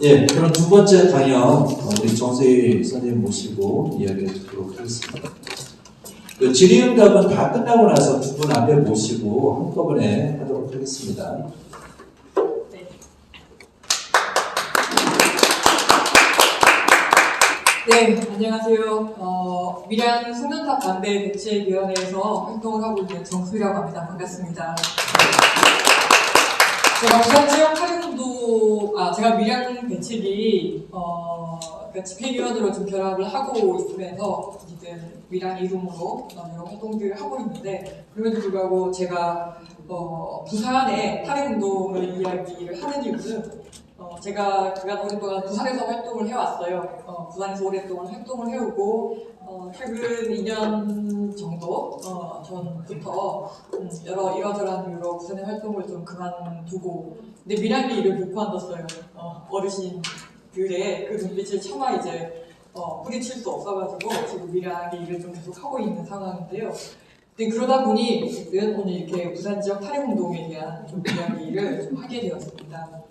예, 그럼 두 번째 강연 우리 정세희 선생님 모시고 이야기 듣도록 하겠습니다. 그 질의응답은 다 끝나고 나서 두 분 앞에 모시고 한꺼번에 하도록 하겠습니다. 네, 안녕하세요. 밀양 송년탑 반대 대책위원회에서 활동을 하고 있는 정수희라고 합니다. 반갑습니다. 제가 부산 지역 활용도, 제가 밀양 대책이, 그러니까 집회위원으로 좀 결합을 하고 있으면서, 어쨌든 밀양 이름으로 여러 활동들을 하고 있는데, 그럼에도 불구하고 제가, 부산의 탈핵운동을 이야기를 하는 이유는, 제가 그간 오랫동안 부산에서 활동을 해왔어요. 부산에서 오랫동안 활동을 해오고, 최근 2년 정도 전부터 이러저러한 이유로 부산의 활동을 좀 그만두고, 근데 밀양의 일을 못 그만뒀어요. 어르신들의 그 눈빛을 차마 이제 뿌리칠 수 없어가지고 지금 밀양의 일을 좀 계속 하고 있는 상황인데요. 근데 그러다 보니 어쨌든 오늘 이렇게 부산 지역 탈핵운동에 대한 좀 이야기를 좀 하게 되었습니다.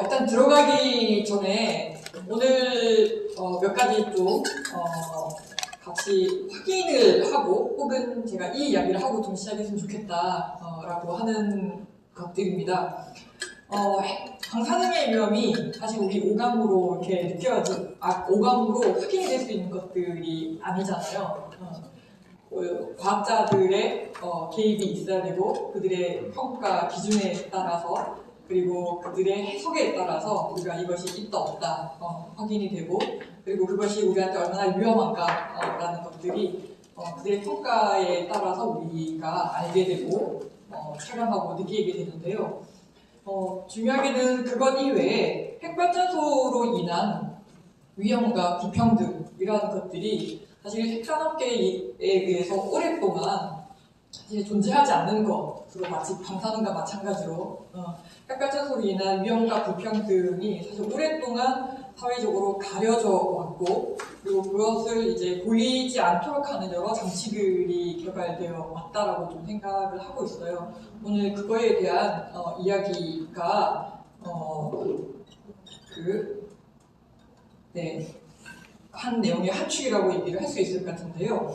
일단 들어가기 전에 오늘 몇 가지 좀 같이 확인을 하고 혹은 제가 이 이야기를 하고 좀 시작했으면 좋겠다라고 하는 것들입니다. 방사능의 위험이 사실 우리 오감으로 이렇게 오감으로 확인이 될 수 있는 것들이 아니잖아요. 과학자들의 개입이 있어야 되고 그들의 평가 기준에 따라서 그리고 그들의 해석에 따라서 우리가 이것이 있다 없다 확인이 되고 그리고 그것이 우리한테 얼마나 위험한가라는 것들이 그들의 평가에 따라서 우리가 알게 되고 체감하고 느끼게 되는데요. 중요하게는 그것 이외에 핵발전소로 인한 위험과 불평등이라는 것들이 사실 핵산업계에 의해서 오랫동안 사실 존재하지 않는 것으로 마치 방사능과 마찬가지로 핵발전소로 인한 위험과 불평등이 사실 오랫동안 사회적으로 가려져 왔고 그리고 그것을 이제 보이지 않도록 하는 여러 장치들이 개발되어 왔다라고 좀 생각을 하고 있어요. 오늘 그거에 대한 이야기가 한 내용의 한 축이라고 얘기를 할 수 있을 것 같은데요.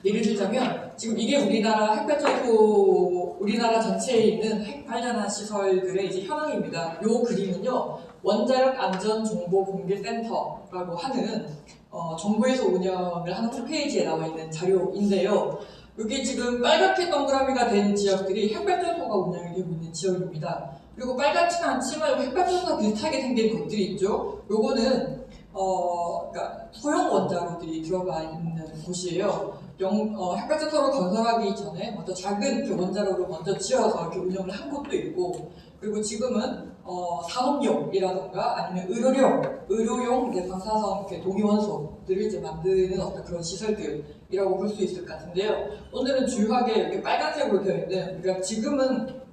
예를 들자면 지금 이게 우리나라 핵발전소 우리나라 전체에 있는 핵 관련한 시설들의 이제 현황입니다. 이 그림은요 원자력 안전 정보 공개 센터라고 하는 정부에서 운영을 하는 홈페이지에 나와 있는 자료인데요. 여기 지금 빨갛게 동그라미가 된 지역들이 핵발전소가 운영이 되고 있는 지역입니다. 그리고 빨갛지는 않지만 핵발전소가 비슷하게 생긴 것들이 있죠. 요거는 그러니까 소형 원자로들이 들어가 있는 곳이에요. 핵발전소를 건설하기 전에 먼저 작은 원자로를 먼저 지어서 이렇게 운영을 한 곳도 있고, 그리고 지금은 산업용이라던가 아니면 의료용 이제 방사선 이렇게 동위원소들을 이제 만드는 어떤 그런 시설들이라고 볼 수 있을 것 같은데요. 오늘은 주요하게 이렇게 빨간색으로 되어 있는, 그러니까 지금은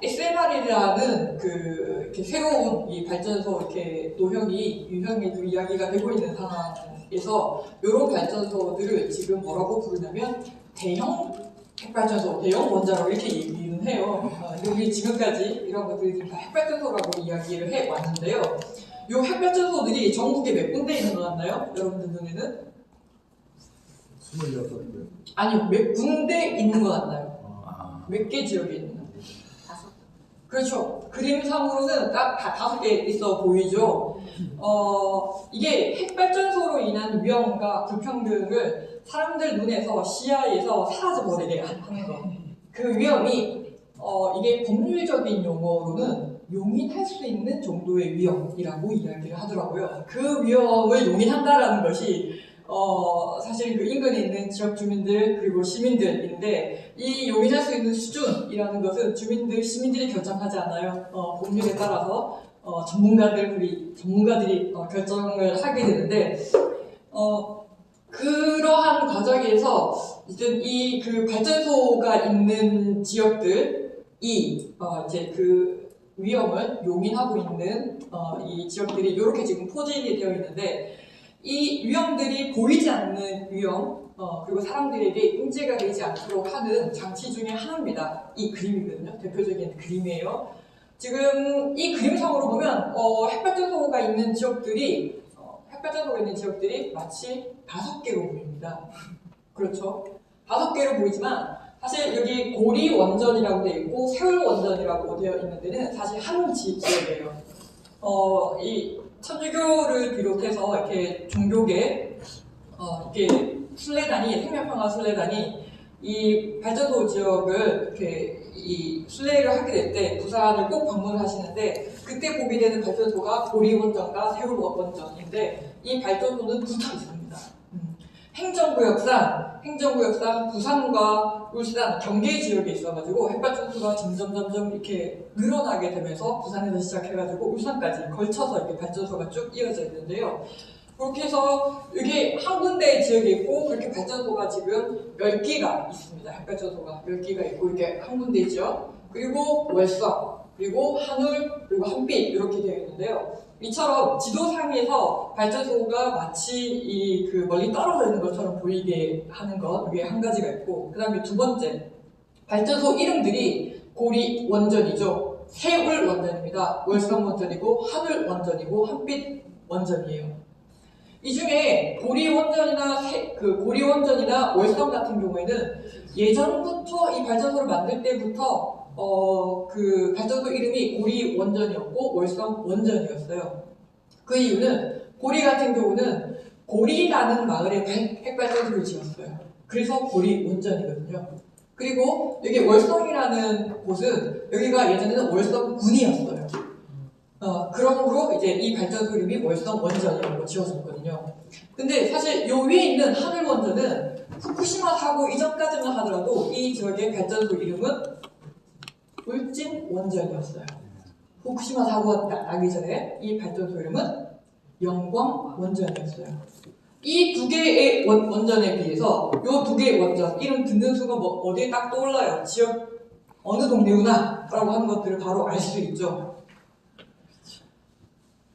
SMR이라는 이렇게 새로운 이 발전소 이렇게 유형에도 이야기가 되고 있는 상황에서 이런 발전소들을 지금 뭐라고 부르냐면 대형 핵발전소, 대형 원자로 이렇게 얘기는 해요. 여기 지금까지 이런 것들이 다 핵발전소라고 이야기를 해 왔는데요. 이 핵발전소들이 전국에 몇 군데 있는 것 같나요? 여러분들 눈에는? 26개. 아니요, 몇 군데 있는 것 같나요? 몇 개 지역에 있는 것 같나요? 그렇죠. 그림상으로는 딱 5개 있어 보이죠. 이게 핵발전소로 인한 위험과 불평등을 사람들 눈에서 시야에서 사라져버리게 하는 거. 그 위험이 이게 법률적인 용어로는 용인할 수 있는 정도의 위험이라고 이야기를 하더라고요. 그 위험을 용인한다라는 것이 사실 그 인근에 있는 지역 주민들 그리고 시민들인데 이 용인할 수 있는 수준이라는 것은 시민들이 결정하지 않아요. 법률에 따라서 전문가들이 결정을 하게 되는데 그러한 과정에서 이제 그 발전소가 있는 지역들이 이제 그 위험을 용인하고 있는 이 지역들이 이렇게 지금 포진이 되어 있는데. 이 위험들이 보이지 않는 위험, 그리고 사람들에게 인지가 되지 않도록 하는 장치 중에 하나입니다. 이 그림이거든요. 대표적인 그림이에요. 지금 이 그림상으로 보면 핵발전소가 있는 지역들이 마치 5개로 보입니다. 그렇죠? 5개로 보이지만 사실 여기 고리 원전이라고 되어 있고 세울 원전이라고 되어 있는 데는 사실 한 지역이에요. 이 천주교를 비롯해서 이렇게 종교계 이렇게 순례단이 생명평화 순례단이 이 발전소 지역을 이렇게 이 순례를 하게 될 때 부산을 꼭 방문을 하시는데 그때 보게 되는 발전소가 고리 원전과 세울 원전인데 이 발전소는 붙어 있습니다. 행정구역상 부산과 울산 경계 지역에 있어가지고 핵발전소가 점점 이렇게 늘어나게 되면서 부산에서 시작해가지고 울산까지 걸쳐서 이렇게 발전소가 쭉 이어져 있는데요. 그렇게 해서 이게 한 군데 지역에 있고 그렇게 발전소가 지금 10기가 있습니다. 핵발전소가 10기가 있고 이렇게 한 군데 지역 그리고 월성 그리고 한울 그리고 한빛 이렇게 되어 있는데요. 이처럼 지도상에서 발전소가 마치 그 멀리 떨어져 있는 것처럼 보이게 하는 것 이게 한 가지가 있고 그 다음에 두 번째 발전소 이름들이 고리 원전이죠. 세울 원전입니다. 월성 원전이고 한울 원전이고 한빛 원전이에요. 이 중에 고리 원전이나 월성 같은 경우에는 예전부터 이 발전소를 만들 때부터 그 발전소 이름이 고리 원전이었고 월성 원전이었어요. 그 이유는 고리 같은 경우는 고리라는 마을에 핵발전소를 지었어요. 그래서 고리 원전이거든요. 그리고 여기 월성이라는 곳은 여기가 예전에는 월성군이었어요. 그러므로 이제 이 발전소 이름이 월성 원전이라고 지어졌거든요. 근데 사실 요 위에 있는 하늘 원전은 후쿠시마 사고 이전까지만 하더라도 이 지역의 발전소 이름은 울진 원전이었어요. 후쿠시마 사고가 나기 전에 이 발전소 이름은 영광 원전이었어요. 이 두 개의 원전에 비해서 요 두 개의 원전 이름 듣는 순간 어디에 딱 떠올라요? 지역 어느 동네구나 라고 하는 것들을 바로 알 수 있죠.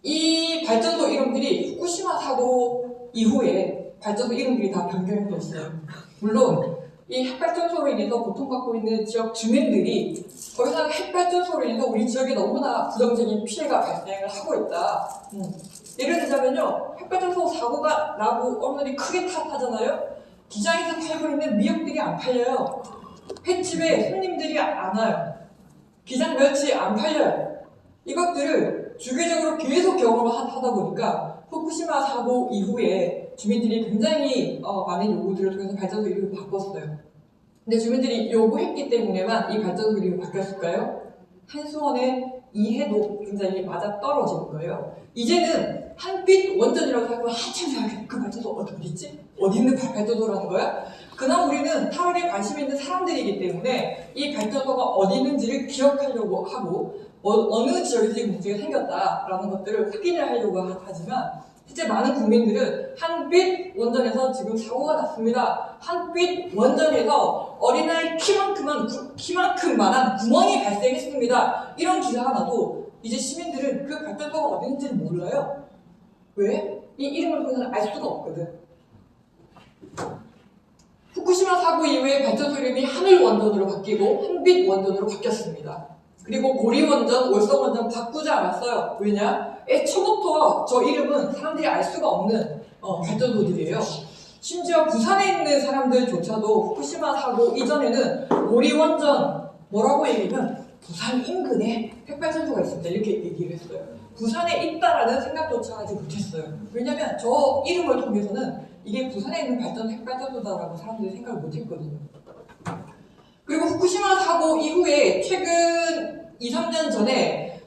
이 발전소 이름들이 후쿠시마 사고 이후에 발전소 이름들이 다 변경이 됐어요. 물론 이 핵발전소로 인해서 고통받고 있는 지역 주민들이 더 이상 핵발전소로 인해서 우리 지역에 너무나 부정적인 피해가 발생을 하고 있다. 예를 들자면요, 핵발전소 사고가 나고 어머니 크게 탓하잖아요. 기장에서 팔고 있는 미역들이 안 팔려요. 횟집에 손님들이 안 와요. 기장 멸치 안 팔려요. 이것들을 주기적으로 계속 경험을 하다 보니까 후쿠시마 사고 이후에 주민들이 굉장히 많은 요구들을 통해서 발전소 이름을 바꿨어요. 근데 주민들이 요구했기 때문에만 이 발전소 이름이 바뀌었을까요? 한수원의 이해도 굉장히 맞아떨어지는 거예요. 이제는 한빛 원전이라고 생각하면 한참 생각해. 그 발전소 어디 있지? 어디 있는 발전소라는 거야? 그나마 우리는 타월에 관심 있는 사람들이기 때문에 이 발전소가 어디 있는지를 기억하려고 하고 어느 지역에서 이 문제가 생겼다라는 것들을 확인을 하려고 하지만 실제 많은 국민들은 한빛 원전에서 지금 사고가 났습니다. 한빛 원전에서 어린아이 키만큼만한 구멍이 발생했습니다. 이런 기사가 나도 이제 시민들은 그 발전소가 어디 있는지를 몰라요. 왜? 이 이름을 보고는 알 수가 없거든. 후쿠시마 사고 이후에 발전소 이름이 하늘 원전으로 바뀌고 한빛 원전으로 바뀌었습니다. 그리고 고리 원전, 월성 원전 바꾸지 않았어요. 왜냐? 애초부터 저 이름은 사람들이 알 수가 없는 발전소들이에요. 심지어 부산에 있는 사람들조차도 후쿠시마 사고 이전에는 고리 원전 뭐라고 얘기하면 부산 인근에 핵발전소가 있습니다. 이렇게 얘기를 했어요. 부산에 있다라는 생각조차 하지 못했어요. 왜냐면 저 이름을 통해서는 이게 부산에 있는 핵발전소다라고 사람들이 생각을 못했거든요. 그리고 후쿠시마 사고 이후에 최근 2-3년 전에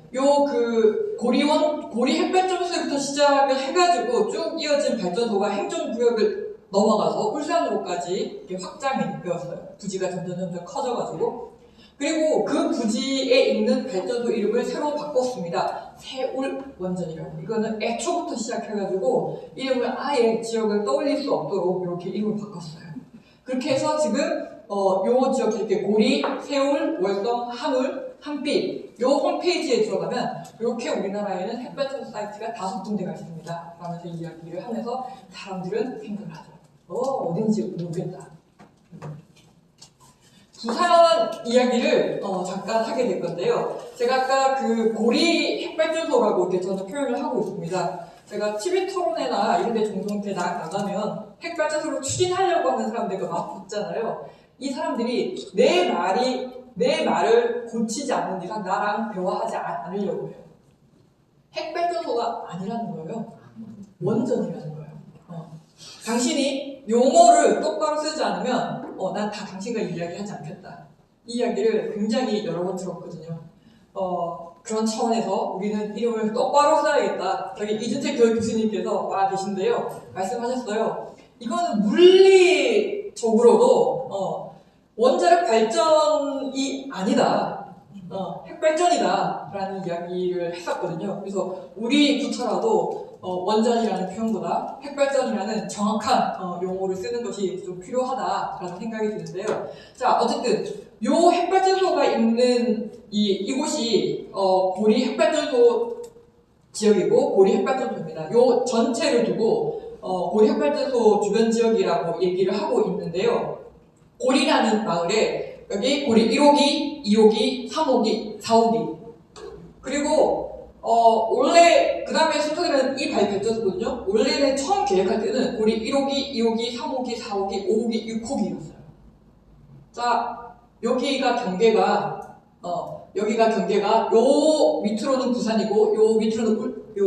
고리 핵발전소부터 시작을 해가지고 쭉 이어진 발전소가 행정구역을 넘어가서 울산으로까지 확장이 되었어요. 부지가 점점 커져가지고. 그리고 그 부지에 있는 발전소 이름을 새로 바꿨습니다. 세울 원전이라고. 이거는 애초부터 시작해가지고 이름을 아예 지역을 떠올릴 수 없도록 이렇게 이름을 바꿨어요. 그렇게 해서 지금 요 지역 이렇게 고리, 세울, 월성, 한울, 한빛 요 홈페이지에 들어가면 이렇게 우리나라에는 핵발전소 사이트가 5군데가 있습니다. 라면서 이야기를 하면서 사람들은 생각을 하죠. 어딘지 모르겠다. 부산 이야기를 잠깐 하게 될 건데요. 제가 아까 그 고리 핵발전소라고 이렇게 저는 표현을 하고 있습니다. 제가 TV 토론회나 이런 데 종종 이렇게 나가면 핵발전소를 추진하려고 하는 사람들과 맞붙잖아요. 이 사람들이 내 말을 고치지 않는 이상 나랑 대화하지 않으려고 해요. 핵발전소가 아니라는 거예요. 원전이라는 거예요. 당신이 용어를 똑바로 쓰지 않으면 난 다 당신과 이야기하지 않겠다. 이 이야기를 굉장히 여러 번 들었거든요. 그런 차원에서 우리는 이름을 똑바로 써야겠다. 저기 이준택 교수님께서 와 계신데요. 말씀하셨어요. 이거는 물리적으로도 원자력 발전이 아니다. 핵발전이다. 라는 이야기를 했었거든요. 그래서 우리 부처라도 원전이라는 표현보다 핵발전이라는 정확한 용어를 쓰는 것이 좀 필요하다라는 생각이 드는데요. 자, 어쨌든 요 핵발전소가 있는 이곳이 고리 핵발전소 지역이고 고리 핵발전소입니다. 요 전체를 두고 고리 핵발전소 주변 지역이라고 얘기를 하고 있는데요. 고리라는 마을에 여기 고리 1호기, 2호기, 3호기, 4호기 그리고 원래 그 다음에 순서대로는 이 발전소거든요. 원래는 처음 계획할 때는 고리 1호기, 2호기, 3호기, 4호기, 5호기, 6호기였어요. 자, 여기가 경계가 요 밑으로는 부산이고 요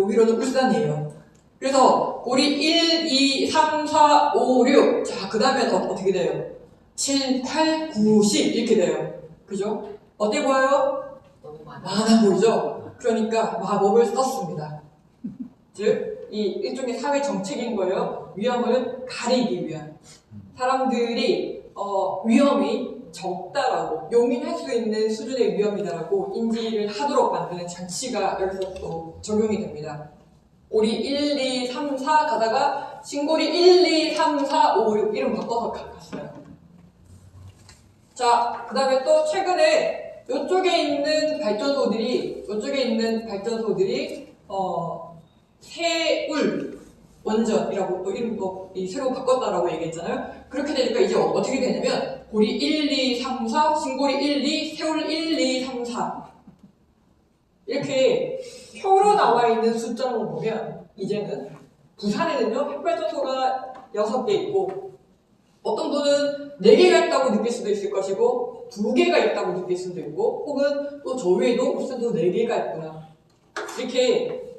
위로는 울산이에요. 그래서 고리 1, 2, 3, 4, 5, 6 자, 그 다음에 어떻게 돼요? 7, 8, 9, 10 이렇게 돼요. 그죠? 어때 보여요? 너무 많아 보이죠? 그러니까 마법을 썼습니다. 즉, 이 일종의 사회 정책인 거예요. 위험을 가리기 위한. 사람들이 위험이 적다라고 용인할 수 있는 수준의 위험이다라고 인지를 하도록 만드는 장치가 여기서 또 적용이 됩니다. 고리 1, 2, 3, 4 가다가 신고리 1, 2, 3, 4, 5, 6 이름 바꿔서 갔어요. 자, 그 다음에 또 최근에 이쪽에 있는 발전소들이 세울 원전이라고 또 이름도 새로 바꿨다라고 얘기했잖아요. 그렇게 되니까 이제 어떻게 되냐면 고리 1, 2, 3, 4, 신고리 1, 2, 세울 1, 2, 3, 4 이렇게 표로 나와 있는 숫자로 보면 이제는 부산에는요 핵발전소가 6개 있고 어떤 분은 4개가 있다고 느낄 수도 있을 것이고 2개가 있다고 느낄 수도 있고 혹은 또 저 위에도 울산도 4개가 있구나 이렇게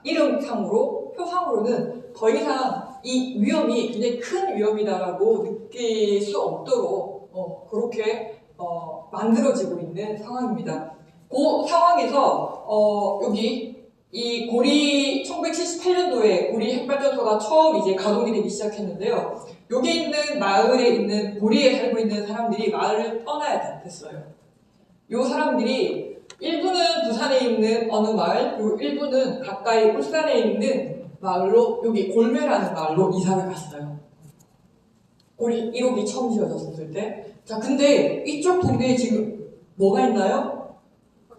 이름상으로 표상으로는 더 이상 이 위험이 굉장히 큰 위험이다라고 느낄 수 없도록 그렇게 만들어지고 있는 상황입니다. 그 상황에서 여기 이 고리 1978년도에 고리 핵발전소가 처음 이제 가동이 되기 시작했는데요. 여기 있는 마을에 있는 고리에 살고 있는 사람들이 마을을 떠나야 됐어요. 이 사람들이 일부는 부산에 있는 어느 마을 그리고 일부는 가까이 울산에 있는 마을로 여기 골매라는 마을로 이사를 갔어요. 고리 1호기 처음 지어졌을 때. 자, 근데 이쪽 동네에 지금 뭐가 있나요?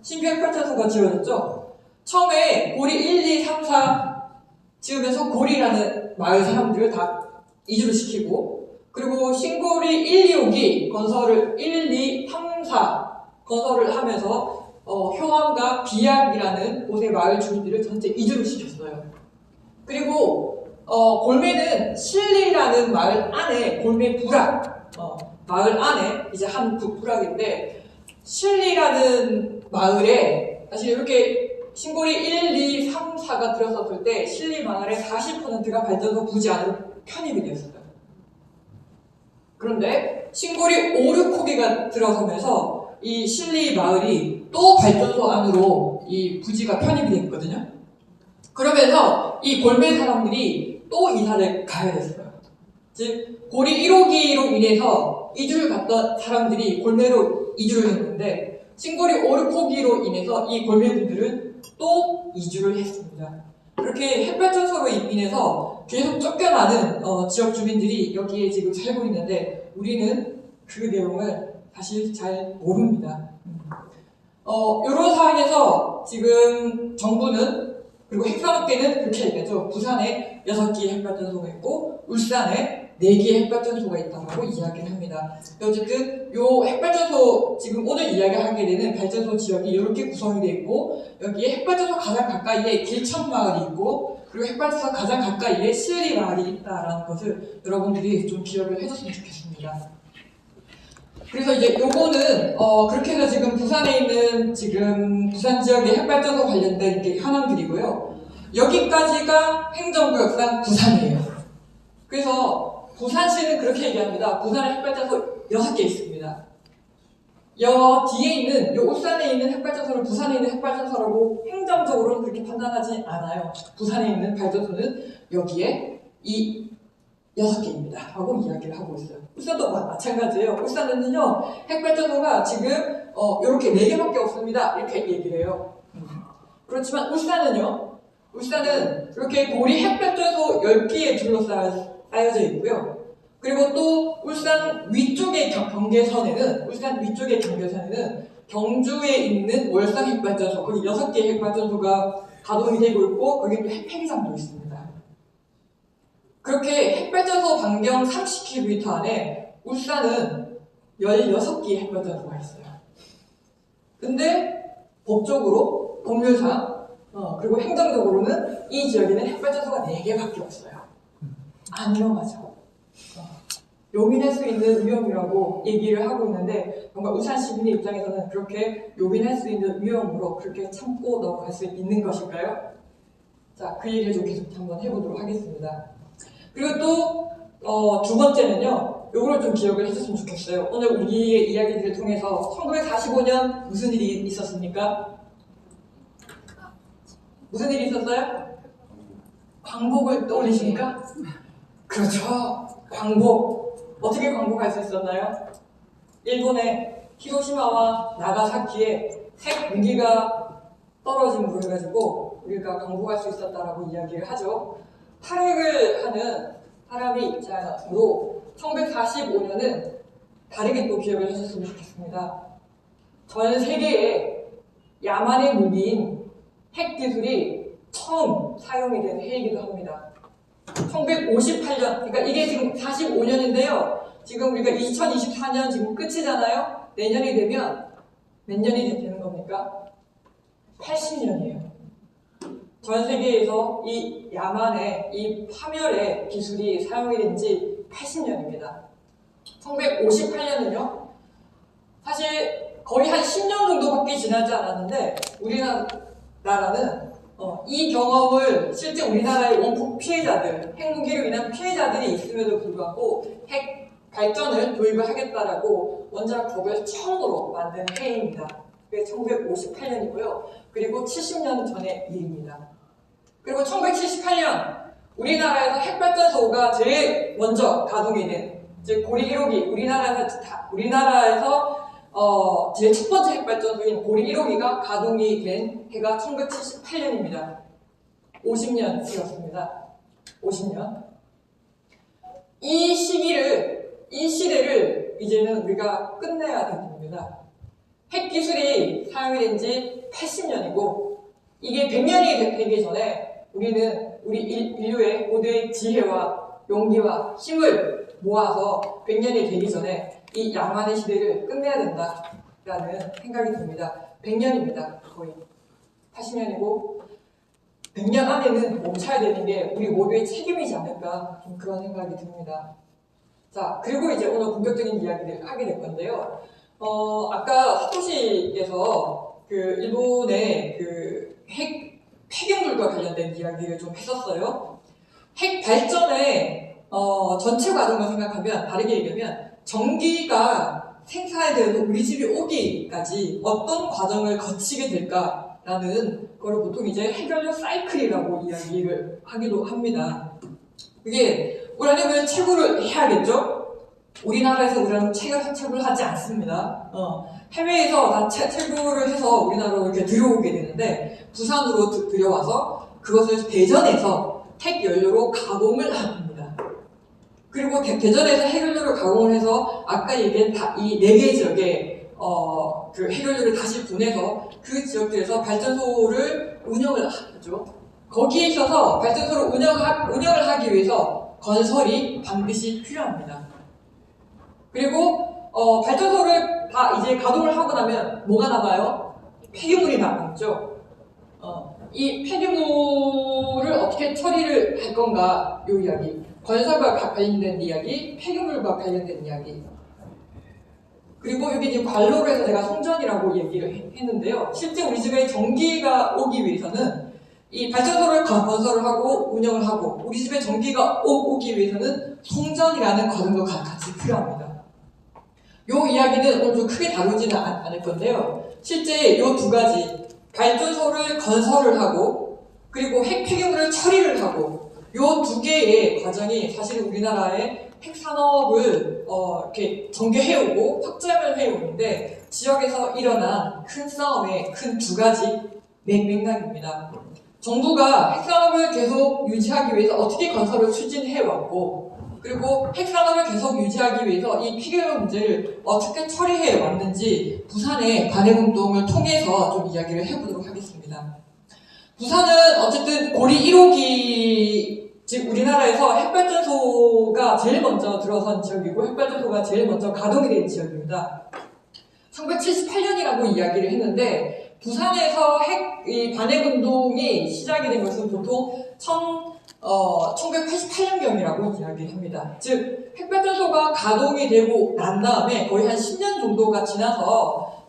신규 핵발전소가 지어졌죠? 처음에 고리 1, 2, 3, 4 지으면서 고리라는 마을 사람들을 다 이주를 시키고 그리고 신고리 1, 2호기 건설을 1, 2, 3, 4 건설을 하면서 효암과 비약이라는 곳의 마을 주민들을 전체 이주를 시켰어요. 그리고 골매는 실리라는 마을 안에 골매 부락 마을 안에 이제 한 부락인데 실리라는 마을에 사실 이렇게 신고리 1, 2, 3, 4가 들어섰을 때 실리 마을의 40%가 발전소 부지 안으로 편입이 되었어요. 그런데 신고리 5, 6호기가 들어서면서 이 실리 마을이 또 발전소 안으로 이 부지가 편입이 됐거든요. 그러면서 이 골매 사람들이 또 이사를 가야 됐어요. 즉 고리 1호기로 인해서 이주를 갔던 사람들이 골매로 이주를 했는데 신고리 5, 6호기로 인해서 이 골매분들은 또 이주를 했습니다. 그렇게 핵발전소로 인해서 계속 쫓겨나는 지역 주민들이 여기에 지금 살고 있는데 우리는 그 내용을 사실 잘 모릅니다. 이런 상황에서 지금 정부는 그리고 핵산업계는 그렇게 얘기하죠. 부산에 6개의 핵발전소가 있고 울산에 4개의 핵발전소가 있다고 이야기를 합니다. 어쨌든 요 핵발전소 지금 오늘 이야기하게 되는 발전소 지역이 이렇게 구성이 되어 있고 여기에 핵발전소 가장 가까이에 길천마을이 있고 그리고 핵발전소 가장 가까이에 시으리 마을이 있다라는 것을 여러분들이 좀 기억을 해줬으면 좋겠습니다. 그래서 이제 요거는 그렇게 해서 지금 부산에 있는 지금 부산 지역의 핵발전소 관련된 이렇게 현황들이고요. 여기까지가 행정구역상 부산이에요. 그래서 부산시는 그렇게 얘기합니다. 부산에 핵발전소 6개 있습니다. 뒤에 있는 요 울산에 있는 핵발전소를 부산에 있는 핵발전소라고 행정적으로는 그렇게 판단하지 않아요. 부산에 있는 발전소는 여기에 이 6개입니다. 하고 이야기를 하고 있어요. 울산도 마찬가지예요. 울산은요, 핵발전소가 지금 이렇게 4개밖에 없습니다. 이렇게 얘기를 해요. 그렇지만 울산은요, 울산은 이렇게 고리 핵발전소 10개에 둘러싸여져 있고요. 그리고 또 울산 위쪽의 경계선에는 경주에 있는 월성 핵발전소, 거기 6개의 핵발전소가 가동이 되고 있고, 거기 또 핵폐기장도 있습니다. 그렇게 핵발전소 반경 30km 안에 울산은 16개의 핵발전소가 있어요. 근데 법률상 그리고 행정적으로는 이 지역에는 핵발전소가 4개밖에 없어요. 안 위험하죠. 요긴할 수 있는 위험이라고 얘기를 하고 있는데 정말 울산 시민의 입장에서는 그렇게 요긴할 수 있는 위험으로 그렇게 참고 넘어갈 수 있는 것일까요? 자, 그 얘기를 좀 계속 한번 해보도록 하겠습니다. 그리고 또 두 번째는요, 요거를 좀 기억을 해줬으면 좋겠어요. 오늘 우리의 이야기들을 통해서 1945년 무슨 일이 있었습니까? 무슨 일이 있었어요? 광복을 떠올리십니까? 그렇죠. 광복. 어떻게 광복할 수 있었나요? 일본의 히로시마와 나가사키에 핵 무기가 떨어짐으로 해가지고 우리가 광복할 수 있었다라고 이야기를 하죠. 탈핵을 하는 사람의 입장으로 1945년은 다르게 또 기억을 해줬으면 좋겠습니다. 전 세계에 야만의 무기인 핵 기술이 처음 사용이 된 해이기도 합니다. 1958년, 그러니까 이게 지금 45년인데요. 지금 우리가 2024년 지금 끝이잖아요. 내년이 되면 몇 년이 되는 겁니까? 80년이에요. 전 세계에서 이 야만의 이 파멸의 기술이 사용이 된 지 80년입니다. 1958년은요, 사실 거의 한 10년 정도밖에 지나지 않았는데, 우리나라는 이 경험을 실제 우리나라의 원폭 피해자들, 핵무기로 인한 피해자들이 있음에도 불구하고 핵 발전을 도입을 하겠다라고 원자력법을 처음으로 만든 해입니다. 그게 1958년이고요. 그리고 70년 전의 일입니다. 그리고 1978년 우리나라에서 핵발전소가 제일 먼저 가동이 된, 즉 고리 1호기, 우리나라에서 제일 첫 번째 핵발전소인 고리 1호기가 가동이 된 해가 1978년입니다. 50년이었습니다. 50년. 이 시대를 이제는 우리가 끝내야 됩니다. 핵 기술이 사용이 된 지 80년이고, 이게 100년이 되기 전에 우리 인류의 고도의 지혜와 용기와 힘을 모아서 100년이 되기 전에 이 야만의 시대를 끝내야 된다라는 생각이 듭니다. 100년입니다. 거의 80년이고 100년 안에는 멈춰야 되는 게 우리 모두의 책임이지 않을까, 좀 그런 생각이 듭니다. 자, 그리고 이제 오늘 본격적인 이야기를 하게 될 건데요. 아까 사토시에서 그 일본의 그 폐기물과 관련된 이야기를 좀 했었어요. 핵 발전의 전체 과정을 생각하면, 다르게 얘기하면 전기가 생산되어서 우리 집에 오기까지 어떤 과정을 거치게 될까라는 걸 보통 이제 해결료 사이클이라고 이야기를 하기도 합니다. 그게 우리나라는 채굴을 해야겠죠? 우리나라에서 우리는 채굴을 하지 않습니다. 해외에서 다 채굴을 해서 우리나라로 이렇게 들여오게 되는데, 부산으로 들여와서 그것을 대전에서 핵연료로 가공을 합니다. 그리고 대전에서 핵연료를 가공을 해서 아까 얘기한 이 4개 지역에 그 핵연료를 다시 보내서 그 지역들에서 발전소를 운영을 하죠. 거기에 있어서 발전소를 운영을 하기 위해서 건설이 반드시 필요합니다. 그리고 발전소를 다 이제 가동을 하고 나면 뭐가 남아요? 폐기물이 남죠. 이 폐기물을 어떻게 처리를 할 건가, 요 이야기. 건설과 관련된 이야기, 폐기물과 관련된 이야기. 그리고 여기 지금 관로로 해서 제가 송전이라고 얘기를 했는데요. 실제 우리 집에 전기가 오기 위해서는 이 발전소를 건설을 하고 운영을 하고 우리 집에 전기가 오기 위해서는 송전이라는 과정도 같이 필요합니다. 요 이야기는 오늘 좀 크게 다루지는 않을 건데요. 실제 요 두 가지, 발전소를 건설을 하고 그리고 핵 폐기물을 처리를 하고 요 두 개의 과정이 사실 우리나라의 핵산업을 이렇게 전개해오고 확장을 해오는데 지역에서 일어난 큰 싸움의 큰 두 가지 맥락입니다. 정부가 핵산업을 계속 유지하기 위해서 어떻게 건설을 추진해왔고 그리고 핵산업을 계속 유지하기 위해서 이 폐기물 문제를 어떻게 처리해 왔는지 부산의 관행운동을 통해서 좀 이야기를 해보도록 하겠습니다. 부산은 어쨌든 고리 1호기, 즉 우리나라에서 핵발전소가 제일 먼저 들어선 지역이고 핵발전소가 제일 먼저 가동이 된 지역입니다. 1978년이라고 이야기를 했는데 부산에서 이 관행운동이 시작이 된 것은 보통 1988년경이라고 이야기를 합니다. 즉 핵발전소가 가동이 되고 난 다음에 거의 한 10년 정도가 지나서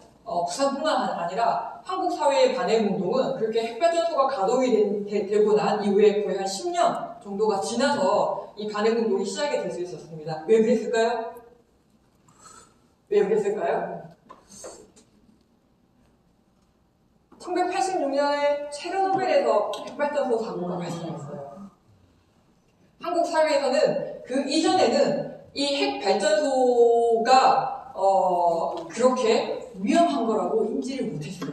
부산뿐만 아니라 한국 사회의 반핵운동은 그렇게 핵발전소가 가동이 되고 난 이후에 거의 한 10년 정도가 지나서 이 반핵운동이 시작이 될 수 있었습니다. 왜 그랬을까요? 왜 그랬을까요? 1986년에 체르노빌에서 핵발전소 사고가 발생했어요. 한국 사회에서는 그 이전에는 이 핵발전소가 그렇게 위험한 거라고 인지를 못했어요.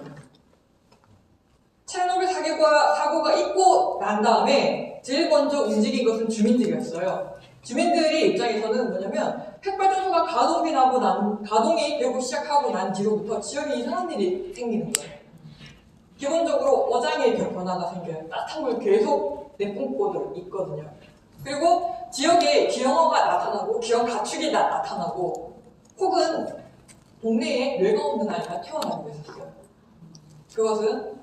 체르노빌 사고가 있고 난 다음에 제일 먼저 움직인 것은 주민들이었어요. 주민들의 입장에서는 뭐냐면 핵발전소가 가동이 되고 시작하고 난 뒤로부터 지역에 이상한 일이 생기는 거예요. 기본적으로 어장의 변화가 생겨요. 따뜻한 물 계속 내뿜고 있거든요. 그리고 지역에 기형어가 나타나고 기형 가축이 나타나고 혹은 동네에 뇌가 없는 아이가 태어나기도 했었어요. 그것은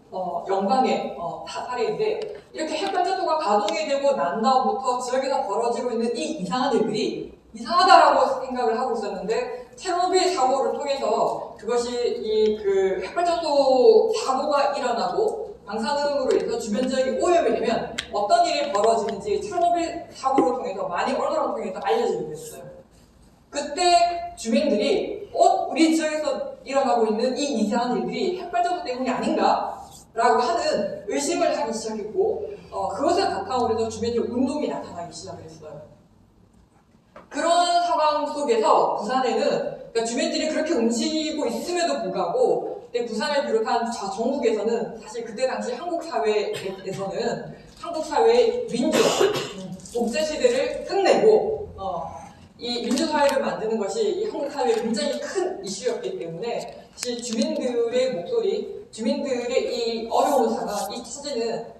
영광의 사례인데 이렇게 핵발전소가 가동이 되고 난 다음부터 지역에서 벌어지고 있는 이 이상한 일들이 이상하다라고 생각을 하고 있었는데 체르노빌 사고를 통해서 그것이 그 핵발전소 사고가 일어나고 방사능으로 인해서 주변 지역이 오염이 되면 어떤 일이 벌어지는지 체르노빌 사고를 통해서 많이 언론을 통해서 알려지게 됐어요. 그때 주민들이 우리 지역에서 일어나고 있는 이 이상한 일들이 핵발전소 때문이 아닌가? 라고 하는 의심을 하기 시작했고 그것을 바탕으로 해서 주민들 운동이 나타나기 시작을 했어요. 그런 상황 속에서 부산에는 그러니까 주민들이 그렇게 움직이고 있음에도 불구하고 부산을 비롯한 전국에서는 사실 그때 당시 한국 사회에서는 한국 사회의 민주, 독재 시대를 끝내고 이 민주사회를 만드는 것이 이 한국 사회의 굉장히 큰 이슈였기 때문에 사실 주민들의 목소리, 주민들의 이 어려운 상황,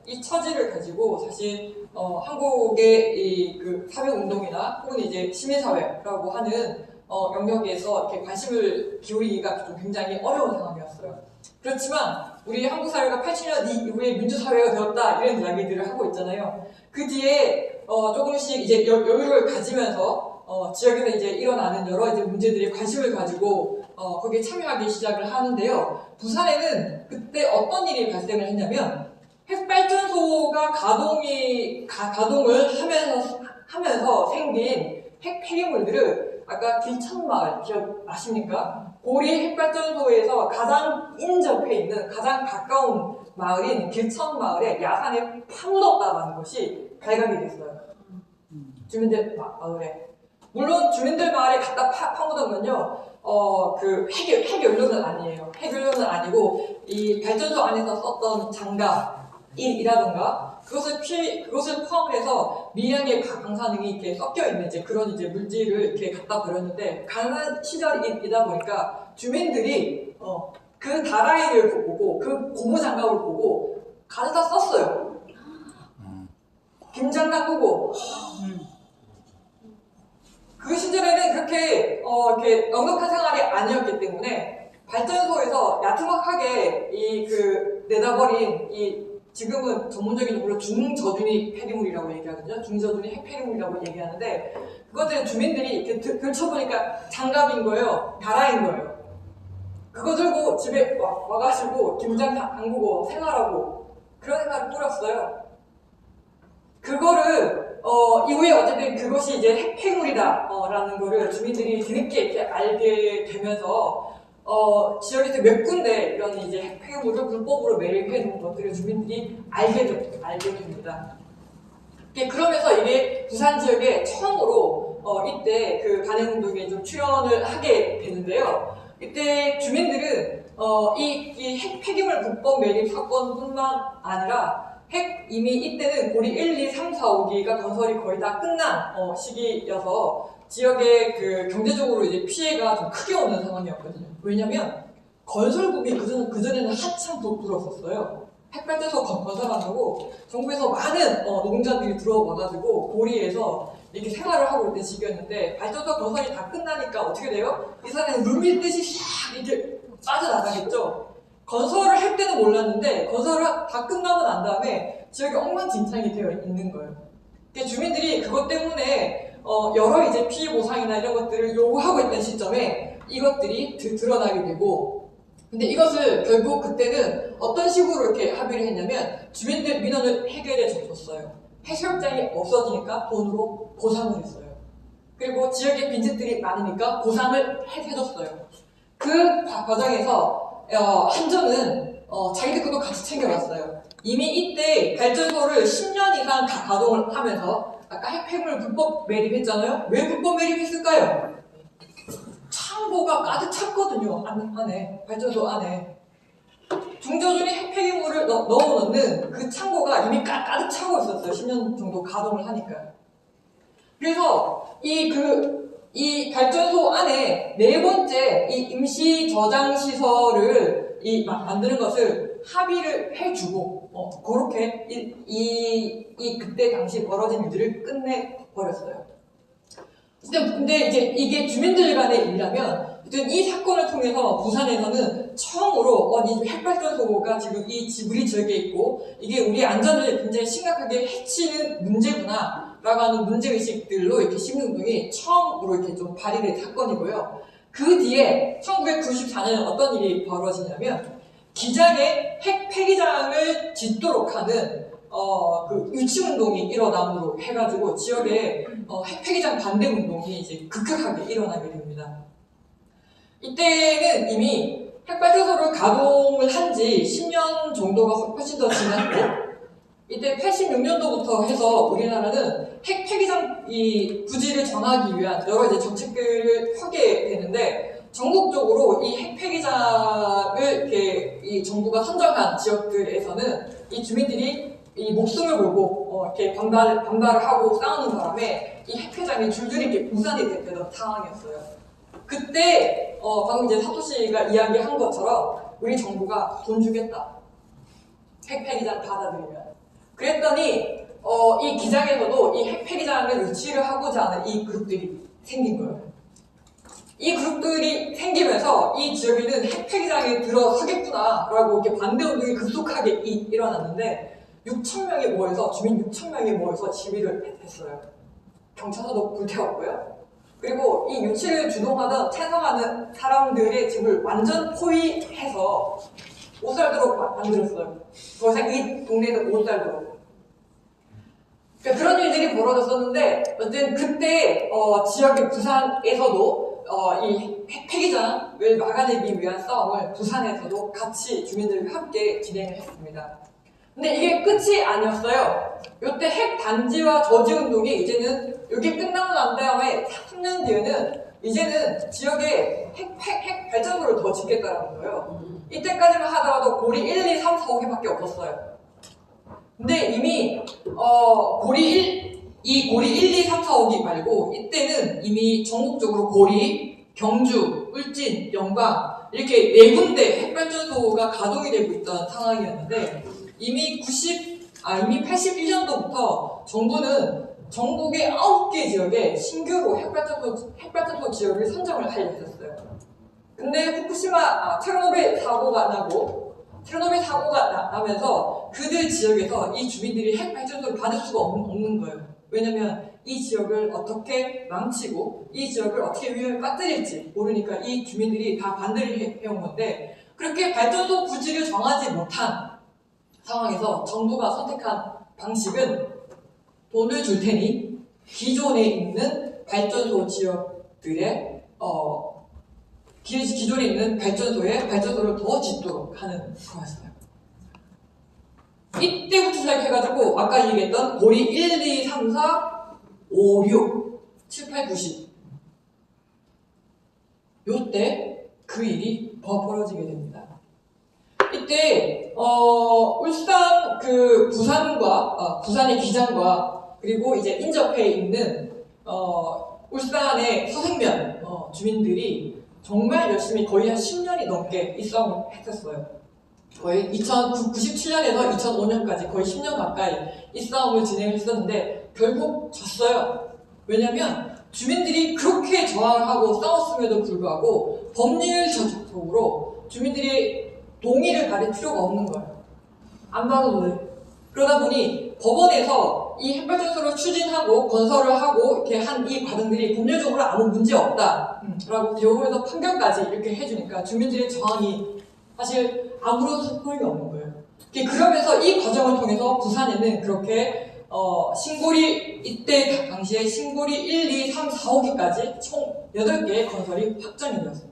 이 처지를 가지고 사실 한국의 이 그 사회운동이나 혹은 이제 시민사회라고 하는 영역에서 이렇게 관심을 기울이기가 좀 굉장히 어려운 상황이었어요. 그렇지만 우리 한국 사회가 87년 이후에 민주사회가 되었다 이런 이야기들을 하고 있잖아요. 그 뒤에 조금씩 이제 여유를 가지면서 지역에서 이제 일어나는 여러 이제 문제들에 관심을 가지고 거기에 참여하기 시작을 하는데요. 부산에는 그때 어떤 일이 발생을 했냐면 핵발전소가 가동을 하면서 생긴 핵 폐기물들을 아까 길천마을 기억나십니까? 고리 핵발전소에서 가장 인접해 있는 가장 가까운 마을인 길천마을에 야산에 파묻었다는 것이 발각이 됐어요. 주민들 마을에. 물론 주민들 마을에 갖다 파묻은 건요, 그 핵연료는 아니에요. 핵연료는 아니고 이 발전소 안에서 썼던 장갑이라던가 그것을 포함해서 미량의 방사능이 이렇게 섞여 있는 그런 물질을 이렇게 갖다 버렸는데 가난한 시절이다 보니까 주민들이 그 다라이를 보고 그 고무 장갑을 보고 가져다 썼어요. 당구고. 그 시절에는 그렇게 이렇게 넉넉한 생활이 아니었기 때문에 발전소에서 야트막하게 내다버린 지금은 전문적인 용어로 중저준위 폐기물이라고 얘기하거든요. 중저준위 핵폐기물이라고 얘기하는데 그것들은 주민들이 이렇게 들춰보니까 장갑인 거예요. 다라인 거예요. 그거 들고 집에 와가지고 김장 담그고 생활하고 그런 생활을 꾸렸어요. 그거를 이후에 어쨌든 그것이 이제 핵폐물이다 라는 거를 주민들이 뒤늦게 이렇게 알게 되면서 지역에서 몇 군데 이런 이제 핵폐물을 불법으로 매립해 놓은 것들을 주민들이 알게 됩니다. 그러면서 이게 부산 지역에 처음으로 이때 그 반행운동에 좀 출연을 하게 되는데요. 이때 주민들은 이 핵폐기물 불법 매립 사건뿐만 아니라 이미 이때는 고리 1, 2, 3, 4, 5기가 건설이 거의 다 끝난 시기여서 지역의 그 경제적으로 이제 피해가 좀 크게 오는 상황이었거든요. 왜냐면 건설붐이 그전에는 한참 불었었어요. 핵발전소 건설한다고 정부에서 많은 노동자들이 들어와가지고 고리에서 이렇게 생활을 하고 있던 시기였는데 발전소 건설이 다 끝나니까 어떻게 돼요? 이 산에 물 밀듯이 샥 이렇게 빠져나가겠죠. 건설을 할 때는 몰랐는데 건설을 다 끝나고 난 다음에 지역이 엉망진창이 되어 있는 거예요. 주민들이 그것 때문에 여러 이제 피해 보상이나 이런 것들을 요구하고 있던 시점에 이것들이 드러나게 되고, 근데 이것을 결국 그때는 어떤 식으로 이렇게 합의를 했냐면 주민들 민원을 해결해 줬었어요. 해수욕장이 없어지니까 돈으로 보상을 했어요. 그리고 지역에 빈집들이 많으니까 보상을 해줬어요. 그 과정에서 한전은 자기들 것도 같이 챙겨갔어요. 이미 이때 발전소를 10년 이상 다 가동을 하면서 아까 핵폐물 불법 매립했잖아요. 왜 불법 매립했을까요? 창고가 가득 찼거든요. 안에 발전소 안에 중저준위 핵폐기물을 넣어놓는 그 창고가 이미 가득 차고 있었어요. 10년 정도 가동을 하니까. 그래서 이 발전소 안에 네 번째 이 임시 저장 시설을 만드는 것을 합의를 해주고 그렇게 그때 당시 벌어진 일들을 끝내버렸어요. 근데 이제 이게 주민들 간의 일이라면 이 사건을 통해서 부산에서는 처음으로 이 핵발전소가 지금 우리 지역에 있고 이게 우리 안전을 굉장히 심각하게 해치는 문제구나 라고 하는 문제의식들로 이렇게 시민운동이 처음으로 이렇게 좀 발휘된 사건이고요. 그 뒤에 1994년에 어떤 일이 벌어지냐면 기장에 핵 폐기장을 짓도록 하는 그 유치운동이 일어남으로 해가지고 지역에 핵 폐기장 반대 운동이 이제 급격하게 일어나게 됩니다. 이때는 이미 핵발전소를 가동을 한 지 10년 정도가 훨씬 더 지났고 이때 86년도부터 해서 우리나라는 핵 폐기장 부지를 정하기 위한 여러 이제 정책들을 하게 되는데 전국적으로 이 핵 폐기장을 이렇게 이 정부가 선정한 지역들에서는 이 주민들이 이 목숨을 걸고 이렇게 반발을 하고 싸우는 바람에 이 핵 폐기장이 줄줄이 이렇게 분산이 되던 상황이었어요. 그때 방금 이제 사토 씨가 이야기한 것처럼 우리 정부가 돈 주겠다. 핵 폐기장 받아들이면. 그랬더니 이 기장에서도 이 핵 폐기장을 유치를 하고자 하는 이 그룹들이 생긴 거예요. 이 그룹들이 생기면서 이 지역에는 핵 폐기장에 들어서겠구나라고 이렇게 반대 운동이 급속하게 일어났는데 6,000명이 모여서 주민 6,000명이 모여서 시위를 했어요. 경찰서도 불태웠고요. 그리고 이 유치를 주동하던 찬성하는 사람들의 집을 완전 포위해서 못 살도록 만들었어요. 더 이상 이 동네는 못 살도록. 그러니까 그런 일들이 벌어졌었는데 어쨌든 그때 지역의 부산에서도 이 핵폐기장을 막아내기 위한 싸움을 부산에서도 같이 주민들과 함께 진행을 했습니다. 근데 이게 끝이 아니었어요. 이때 핵 단지와 저지 운동이 이제는 이게 끝나고 난 다음에 3년 뒤에는 이제는 지역에 핵 발전소를 더 짓겠다라는 거예요. 이때까지만 하더라도 고리 1, 2, 3, 4, 5개밖에 없었어요. 근데 이미 고리 1, 2, 3, 4, 5기 말고 이때는 이미 전국적으로 고리, 경주, 울진, 영광 이렇게 네 군데 핵발전소가 가동이 되고 있던 상황이었는데 이미 이미 81년도부터 정부는 전국의 9개 지역에 신규로 핵발전소 지역을 선정을 하려 했었어요. 근데 체르노빌 사고가 나면서 그들 지역에서 이 주민들이 핵발전소를 받을 수가 없는 거예요. 왜냐면 이 지역을 어떻게 망치고 이 지역을 어떻게 위험에 빠뜨릴지 모르니까 이 주민들이 다 반대를 해온 건데, 그렇게 발전소 부지를 정하지 못한 상황에서 정부가 선택한 방식은 돈을 줄 테니 기존에 있는 발전소 지역들의 기존에 있는 발전소를 더 짓도록 하는 거였어요. 이때부터 시작해가지고 아까 얘기했던 고리 1, 2, 3, 4, 5, 6, 7, 8, 9, 10 요때 그 일이 벌어지게 됩니다. 이때 울산 부산의 기장과 그리고 이제 인접해 있는 울산의 서생면 주민들이 정말 열심히 거의 한 10년이 넘게 이 싸움을 했었어요. 거의 1997년에서 2005년까지 거의 10년 가까이 이 싸움을 진행을 했었는데 결국 졌어요. 왜냐면 주민들이 그렇게 저항을 하고 싸웠음에도 불구하고 법률적으로 주민들이 동의를 받을 필요가 없는 거예요. 안 받아도 돼. 그러다 보니 법원에서 이 핵발전소를 추진하고 건설을 하고 이렇게 한 이 과정들이 법률적으로 아무 문제 없다라고 대법원에서 판결까지 이렇게 해주니까 주민들의 저항이 사실 아무런 소용이 없는 거예요. 그러면서 이 과정을 통해서 부산에는 그렇게 신고리 이때 당시에 신고리 1, 2, 3, 4, 5기까지 총 8개의 건설이 확정이 되었습니다.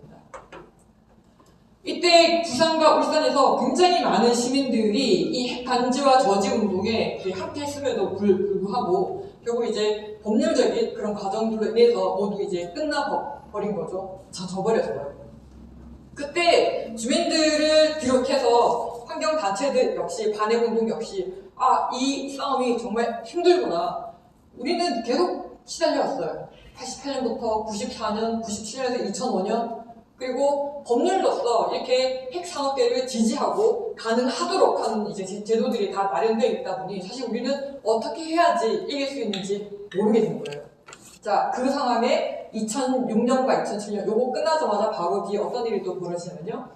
이때 부산과 울산에서 굉장히 많은 시민들이 이 핵단지와 저지 운동에 함께 했음에도 불구하고 결국 이제 법률적인 그런 과정들로 인해서 모두 이제 끝나버린 거죠. 져버렸어요. 그때 주민들을 비롯해서 환경단체들 역시 반핵운동 역시 이 싸움이 정말 힘들구나. 우리는 계속 시달려왔어요. 88년부터 94년, 97년에서 2005년 그리고 법률로서 이렇게 핵산업계를 지지하고 가능하도록 하는 이제 제도들이 다 마련되어 있다 보니 사실 우리는 어떻게 해야지 이길 수 있는지 모르게 된 거예요. 자, 그 상황에 2006년과 2007년 요거 끝나자마자 바로 뒤에 어떤 일이 또 벌어지냐면요.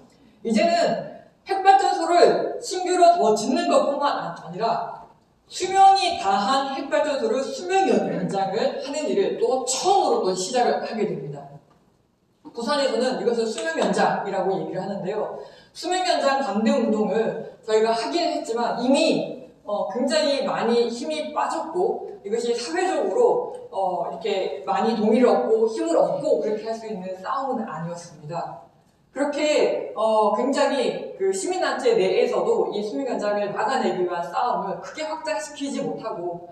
이제는 핵발전소를 신규로 더 짓는 것뿐만 아니라 수명이 다한 핵발전소를 수명 연장을 하는 일을 또 처음으로 또 시작을 하게 됩니다. 부산에서는 이것을 수명연장이라고 얘기를 하는데요. 수명연장 반대운동을 저희가 하긴 했지만 이미 굉장히 많이 힘이 빠졌고 이것이 사회적으로 이렇게 많이 동의를 얻고 힘을 얻고 그렇게 할 수 있는 싸움은 아니었습니다. 그렇게 굉장히 그 시민단체 내에서도 이 수명연장을 막아내기 위한 싸움을 크게 확장시키지 못하고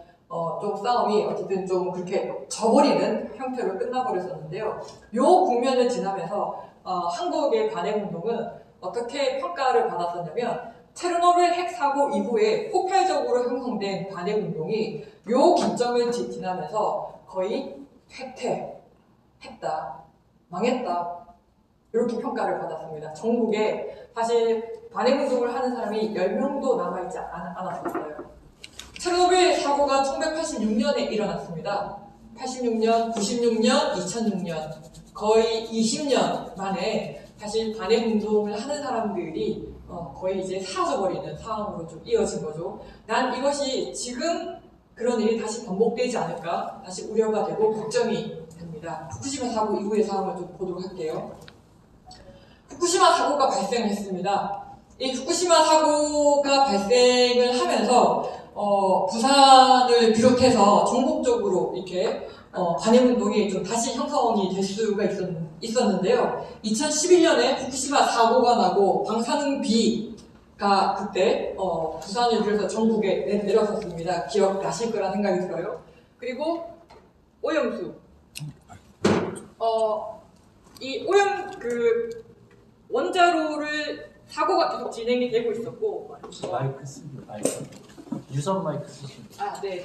좀 싸움이 어쨌든 좀 그렇게 져버리는 형태로 끝나버렸었는데요. 요 국면을 지나면서 한국의 반핵운동은 어떻게 평가를 받았었냐면 체르노빌 핵사고 이후에 폭발적으로 형성된 반핵운동이 요 기점을 지나면서 거의 했다, 망했다 이렇게 평가를 받았습니다. 전국에 사실 반핵운동을 하는 사람이 10명도 남아있지 않았었어요. 체르노빌 사고가 1986년에 일어났습니다. 86년, 96년, 2006년 거의 20년 만에 사실 반핵운동을 하는 사람들이 거의 이제 사라져버리는 상황으로 좀 이어진 거죠. 난 이것이 지금 그런 일이 다시 반복되지 않을까 다시 우려가 되고 걱정이 됩니다. 후쿠시마 사고 이후의 상황을 좀 보도록 할게요. 후쿠시마 사고가 발생했습니다. 이 후쿠시마 사고가 발생을 하면서 부산을 비롯해서 전국적으로 이렇게 반핵운동이 좀 다시 형성이 될 수가 있었는데요. 2011년에 후쿠시마 사고가 나고 방사능비가 그때 부산을 비롯해서 전국에 내려섰습니다. 기억나실 거란 생각이 들어요. 그리고 오염수. 이 원자로를 사고가 계속 진행이 되고 있었고 마이크 쓰기 마이크 유선 마이크 쓰시면 네네.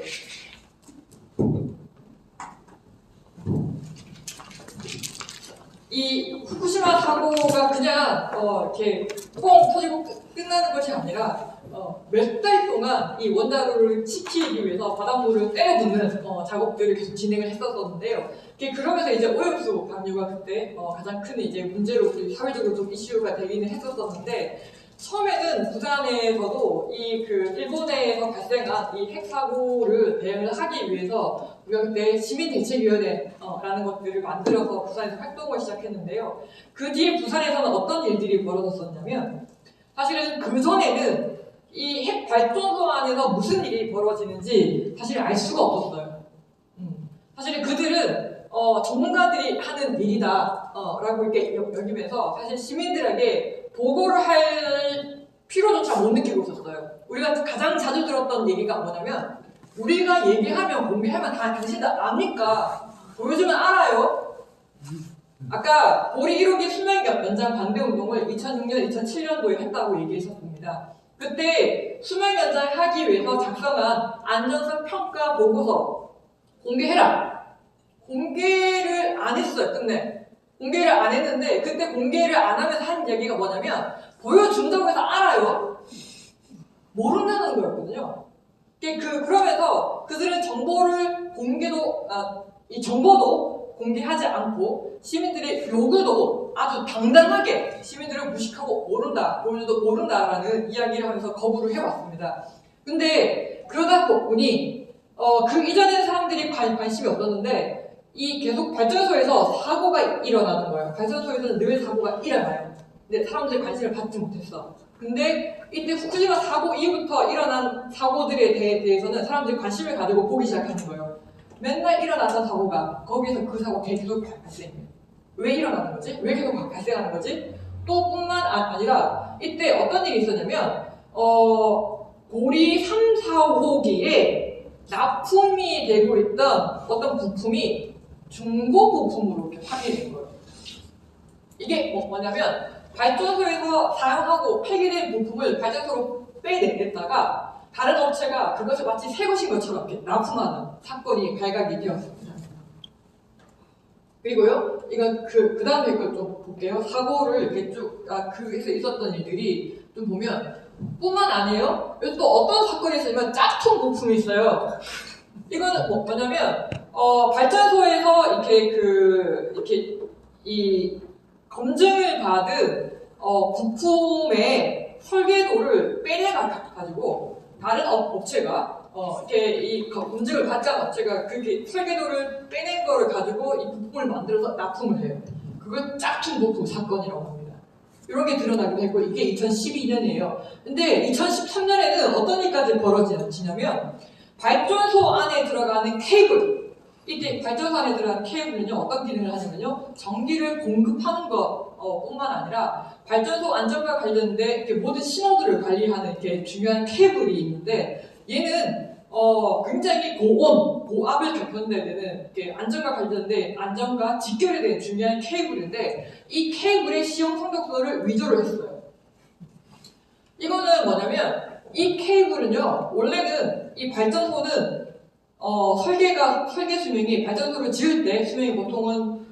이 후쿠시마 사고가 그냥 이렇게 뻥 터지고 끝나는 것이 아니라 몇 달 동안 이 원자로를 식히기 위해서 바닷물을 때려붓는 작업들을 계속 진행을 했었는데요. 그러면서 이제 오염수 방류가 그때 가장 큰 이제 문제로 사회적으로 좀 이슈가 되기는 했었었는데, 처음에는 부산에서도 이 그 일본에서 발생한 이 핵 사고를 대응을 하기 위해서 우리가 그때 시민대책위원회라는 것들을 만들어서 부산에서 활동을 시작했는데요. 그 뒤에 부산에서는 어떤 일들이 벌어졌었냐면, 사실은 그 전에는 이 핵 발전소 안에서 무슨 일이 벌어지는지 사실 알 수가 없었어요. 사실은 그들은 전문가들이 하는 일이다라고 이렇게 여기면서 사실 시민들에게 보고를 할 필요조차 못 느끼고 있었어요. 우리가 가장 자주 들었던 얘기가 뭐냐면, 우리가 얘기하면 공개하면 다 당신들 압니까? 보여주면 알아요? 아까 보리 1호기 수명 연장 반대 운동을 2006년, 2007년도에 했다고 얘기했었습니다. 그때 수명 연장하기 위해서 작성한 안전성 평가 보고서 공개해라. 공개를 안 했어요. 끝내 공개를 안 했는데, 그때 공개를 안 하면서 한 얘기가 뭐냐면, 보여준다고 해서 알아요? 모른다는 거였거든요. 그러면서 그들은 이 정보도 공개하지 않고 시민들의 요구도 아주 당당하게 시민들을 무식하고 모른다, 보여줘도 모른다라는 이야기를 하면서 거부를 해왔습니다. 근데 그러다 보니 그 이전에는 사람들이 관심이 없었는데, 이 계속 발전소에서 사고가 일어나는 거예요. 발전소에서는 늘 사고가 일어나요. 근데 사람들이 관심을 받지 못했어. 근데 이때 후쿠시마 사고 이후부터 일어난 사고들에 대해서는 사람들이 관심을 가지고 보기 시작하는 거예요. 맨날 일어나던 사고가 거기에서 그 사고가 계속 발생해요. 왜 일어나는 거지? 왜 계속 발생하는 거지? 또 뿐만 아니라 이때 어떤 일이 있었냐면 고리 3, 4호기에 납품이 되고 있던 어떤 부품이 중고 부품으로 이렇게 확인이 된 거예요. 이게 뭐냐면, 발전소에서 사용하고 폐기된 부품을 발전소로 빼내겠다가 다른 업체가 그것을 마치 새 것인 것처럼 이렇게 납품하는 사건이 발각이 되었습니다. 그리고요, 이건 그 다음에 걸 좀 볼게요. 사고를 이렇게 쭉, 그에서 있었던 일들이 좀 보면, 뿐만 아니에요. 여기 또 어떤 사건이 있으면 짝퉁 부품이 있어요. 이거는 뭐냐면, 발전소에서 이렇게 이 검증을 받은 부품의 설계도를 빼내가지고 다른 업체가 이렇게 이 검증을 받지 않은 업체가 그렇게 설계도를 빼낸 거를 가지고 이 부품을 만들어서 납품을 해요. 그걸 짝퉁 부품 사건이라고 합니다. 이런 게 드러나기도 했고, 이게 2012년이에요. 근데 2013년에는 어떤 일까지 벌어지냐면, 발전소 안에 들어가는 케이블, 이때 발전소 안에 들어가는 케이블은요, 어떤 기능을 하냐면요, 전기를 공급하는 것 뿐만 아니라 발전소 안전과 관련된 이렇게 모든 신호들을 관리하는 이렇게 중요한 케이블이 있는데, 얘는 굉장히 고온, 고압을 겪는데 되는 이렇게 안전과 관련된 안전과 직결에 대한 중요한 케이블인데, 이 케이블의 시험 성적표를 위조를 했어요. 이거는 뭐냐면, 이 케이블은요, 원래는 이 발전소는 설계 수명이, 발전소를 지을 때 수명이 보통은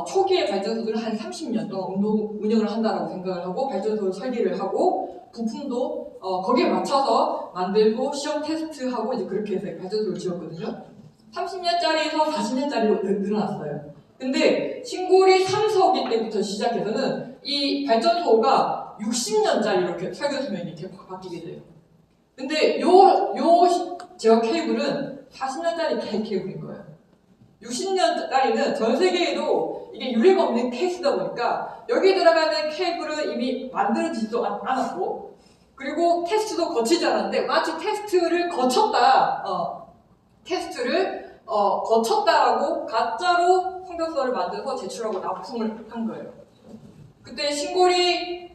초기의 발전소들은 한 30년 동안 운영을 한다고 생각을 하고, 발전소를 설계를 하고, 부품도 거기에 맞춰서 만들고 시험 테스트하고 이제 그렇게 해서 발전소를 지었거든요. 30년짜리에서 40년짜리로 늘어났어요. 근데 신고리 3, 4호기 때부터 시작해서는 이 발전소가 60년짜리 이렇게 설계 수명이 이렇게 바뀌게 돼요. 근데 요 제어 케이블은 40년짜리 케이블인 거예요. 60년짜리는 전 세계에도 이게 유례가 없는 케이스다 보니까 여기에 들어가는 케이블은 이미 만들어지지도 않았고, 그리고 테스트도 거치지 않았는데 마치 테스트를 거쳤다라고 가짜로 성적서를 만들어서 제출하고 납품을 한 거예요. 그때 신고리